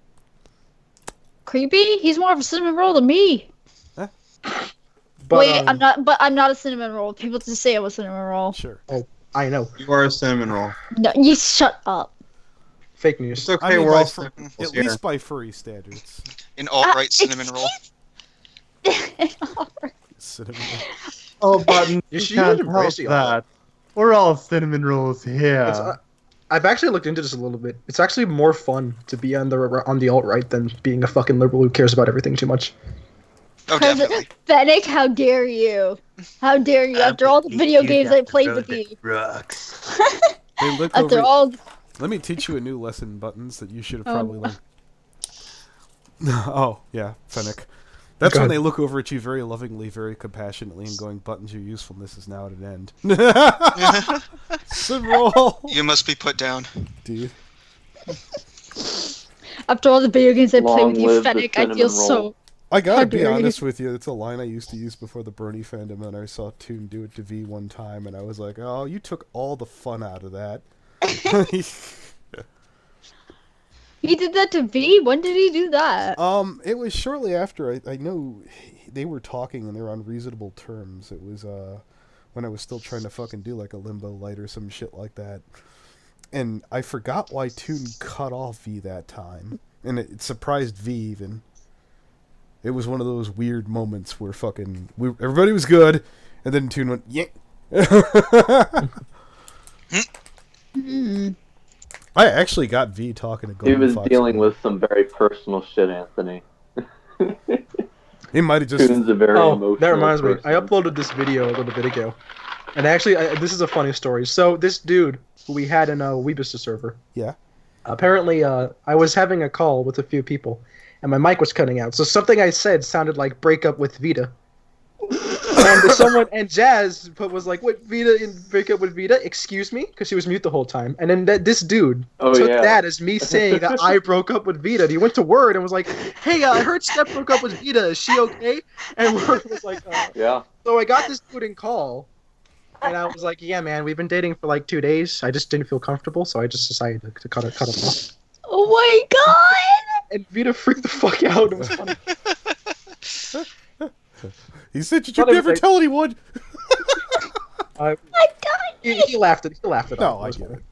Creepy? He's more of a cinnamon roll than me. Huh? But, Wait, I'm not. But I'm not a cinnamon roll. People just say I'm a cinnamon roll. Sure. Oh, I know. You are a cinnamon roll. No, you shut up. Fake news. It's okay, I mean, we're by all fur- cinnamon at rolls here. least by furry standards. an alt-right cinnamon roll. Cinnamon. Oh, Button, You should embrace it. We're all cinnamon rolls here. I've actually looked into this a little bit. It's actually more fun to be on the alt right than being a fucking liberal who cares about everything too much. Oh, definitely. Fennec, how dare you? How dare you? After all the video games I played with you. They look After over. all. Let me teach you a new lesson, Buttons, that you should have probably learned. Oh, yeah, Fennec. That's Go when ahead. they look over at you very lovingly, very compassionately, and going, Buttons, your usefulness is now at an end. Sim roll! You must be put down. Dude. After all the video games I played Long with you, live the Fennec, I cinnamon feel roll. so. I gotta How be dare you. honest with you. It's a line I used to use before the Bernie fandom, and I saw Toon do it to V one time, and I was like, "Oh, you took all the fun out of that." He did that to V? When did he do that? It was shortly after. I know they were talking, and they were on reasonable terms. It was when I was still trying to fucking do like a Limbo Light or some shit like that, and I forgot why Toon cut off V that time, and it surprised V even. It was one of those weird moments where everybody was good, and then Toon went, yeah. I actually got V talking to He Golden was Fox. dealing with some very personal shit, Anthony. He might have just... Toon's a very emotional that reminds me. person. I uploaded this video a little bit ago. And actually, this is a funny story. So this dude who we had in a Weebista server. Yeah. Apparently, I was having a call with a few people, and my mic was cutting out. So something I said sounded like "break up with Vita." And Jazz was like, "What, Vita in break up with Vita?" Excuse me, because she was mute the whole time. And then this dude took that as me saying that I broke up with Vita. And he went to Word and was like, "Hey, I heard Steph broke up with Vita. Is she okay?" And Word was like, Yeah. So I got this dude in call. And I was like, "Yeah, man, we've been dating for like 2 days. I just didn't feel comfortable, so I just decided to cut it off." Oh my god! And Vita freaked the fuck out. It was funny. He said you should never tell anyone. He laughed it. He laughed it. No, I get it.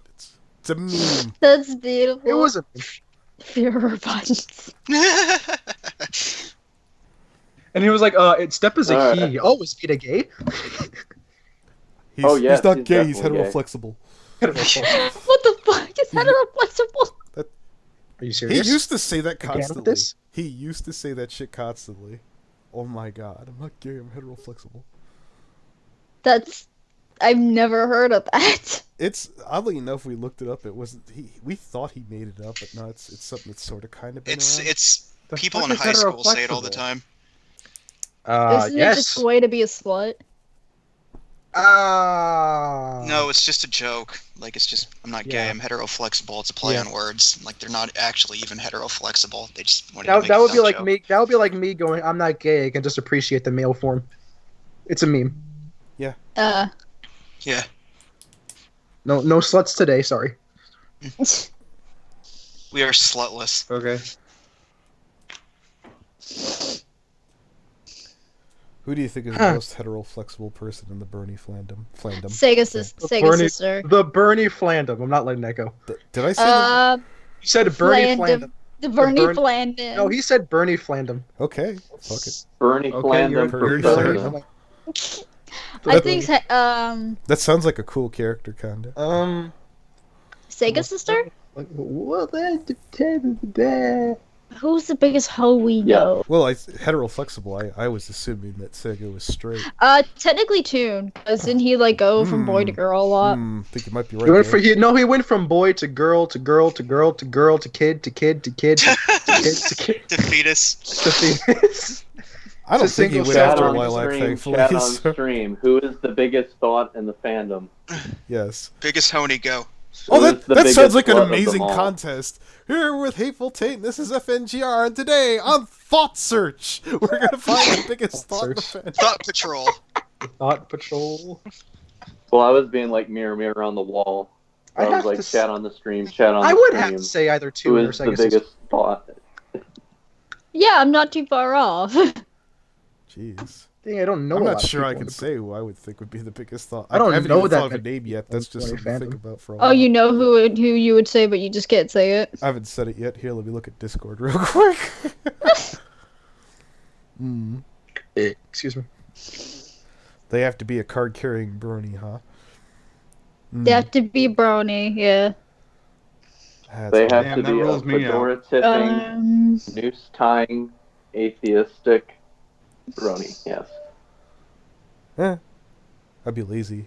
It's a meme. That's beautiful. It was a fear buttons. And he was like, Step is a he. Oh, is Vita gay? He's not gay, he's heteroflexible. What the fuck? Is heteroflexible? Are you serious? He used to say that constantly. This? He used to say that shit constantly. Oh my god, I'm not gay, I'm heteroflexible. I've never heard of that. It's, oddly enough, we looked it up, it wasn't, we thought he made it up, but no, it's something that's sort of kind of been around. It's people in high school say it all the time. Isn't it just a way to be a slut? No, it's just a joke. Like, it's just, I'm not gay, I'm hetero-flexible. It's a play on words. Like, they're not actually even hetero-flexible. They just want to make that would be like joke. me. That would be like me going, "I'm not gay. I can just appreciate the male form." It's a meme. Yeah. Yeah. No sluts today. Sorry. We are slutless. Okay. Who do you think is the most hetero-flexible person in the Bernie flandom? Sega sister. The Bernie flandom. I'm not letting that go. Did I say that? You said Bernie flandom. The Bernie flandom. No, he said Bernie flandom. Okay, fuck it. Bernie flandom for president. I think that sounds like a cool character, kinda. Sega sister? Well, Who's the biggest hoe we know? Well, heteroflexible. I was assuming that Sega was straight. Technically Toon, because didn't he like go from boy to girl a lot? I think you might be right. He went from boy to girl to girl to girl to girl to kid to kid to kid to kid to kid to fetus. To fetus. I don't think he went after Lilac, thankfully. Chat on stream. Who is the biggest thought in the fandom? Yes. Biggest honey go. Oh, that sounds like an amazing contest. Here with Hateful Tate, and this is FNGR, and today on Thought Search, we're gonna find the biggest thought in the fandom. Thought Patrol. Thought Patrol. Well, I was being like mirror on the wall. I was like chat on the stream, chat on the stream. I would have to say either Toon or Sega. Who is the biggest thought? Yeah, I'm not too far off. Jeez. Dang, I don't know. I'm not sure I can say who I would think would be the biggest thought. I don't haven't know even that thought of a name yet. That's just something to think about for a Oh, while. you know who you would say, but you just can't say it. I haven't said it yet. Here, let me look at Discord real quick. Excuse me. They have to be a card-carrying brony, huh? They have to be brony, yeah. They have to be a fedora tipping, noose tying, atheistic brony. Yes. I'd be lazy.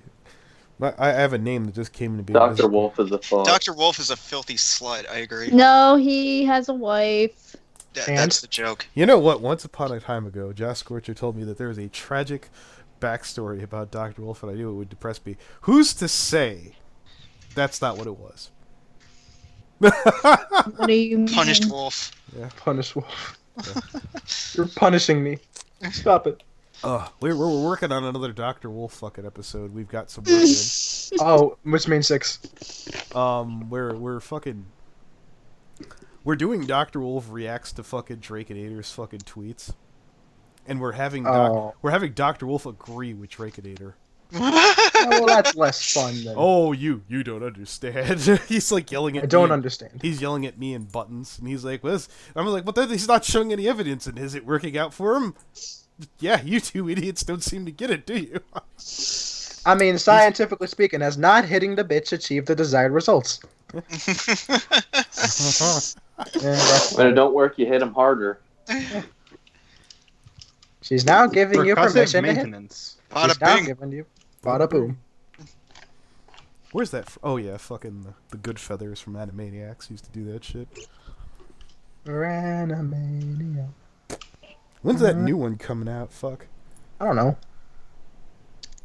I have a name that just came to be. Dr. Wolf is a thought. Dr. Wolf is a filthy slut. I agree. No, he has a wife. That's the joke. You know what? Once upon a time ago, Josh Scorcher told me that there was a tragic backstory about Dr. Wolf, and I knew it would depress me. Who's to say that's not what it was? What do you mean? Punished Wolf. Yeah. Punished Wolf. You're punishing me. Stop it. We're working on another Dr. Wolf fucking episode. We've got some work in. Oh, which means 6? We're doing Dr. Wolf reacts to fucking Draikinator's fucking tweets. And we're having Dr. Wolf agree with Draikinator. Well, that's less fun then. Oh, you don't understand. He's like yelling at me. I don't understand. He's yelling at me in Buttons, and he's like, "What?" I'm like, "But then he's not showing any evidence, and is it working out for him?" Yeah, you two idiots don't seem to get it, do you? I mean, scientifically speaking, as not hitting the bitch achieved the desired results. When it don't work, you hit him harder. She's now giving you permission maintenance. to hit. She's now giving you bada boom. Where's that? Oh yeah, fucking the good feathers from Animaniacs used to do that shit. Animaniacs. When's that new one coming out? Fuck. I don't know.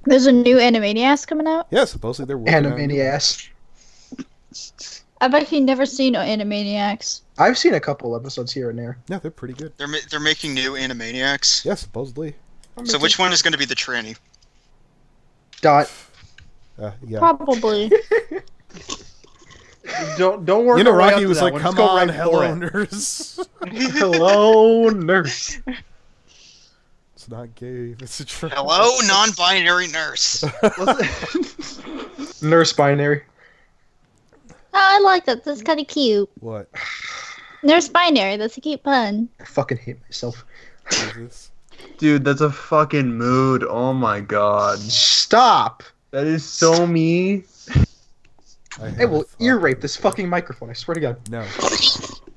There's a new Animaniacs coming out? Yeah, supposedly they're working on Animaniacs. I've actually never seen Animaniacs. I've seen a couple episodes here and there. Yeah, they're pretty good. They're making new Animaniacs. Yeah, supposedly. So which one is going to be the tranny? Dot. Yeah. Probably. Don't worry. You know, Rocky was like, "Come on, hello, nurse." Hello, nurse. It's not gay. It's a trans. Hello, non-binary nurse. Nurse binary. Oh, I like that. That's kind of cute. What? Nurse binary. That's a cute pun. I fucking hate myself. Dude, that's a fucking mood. Oh my god. Stop. That is so me. I will ear rape this fucking microphone. I swear to God. No.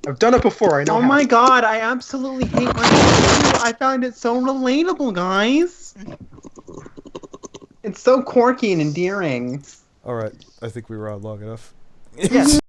I've done it before. I know. Oh how. my god, I absolutely hate myself. I found it so relatable, guys. It's so quirky and endearing. All right, I think we were on long enough. Yes.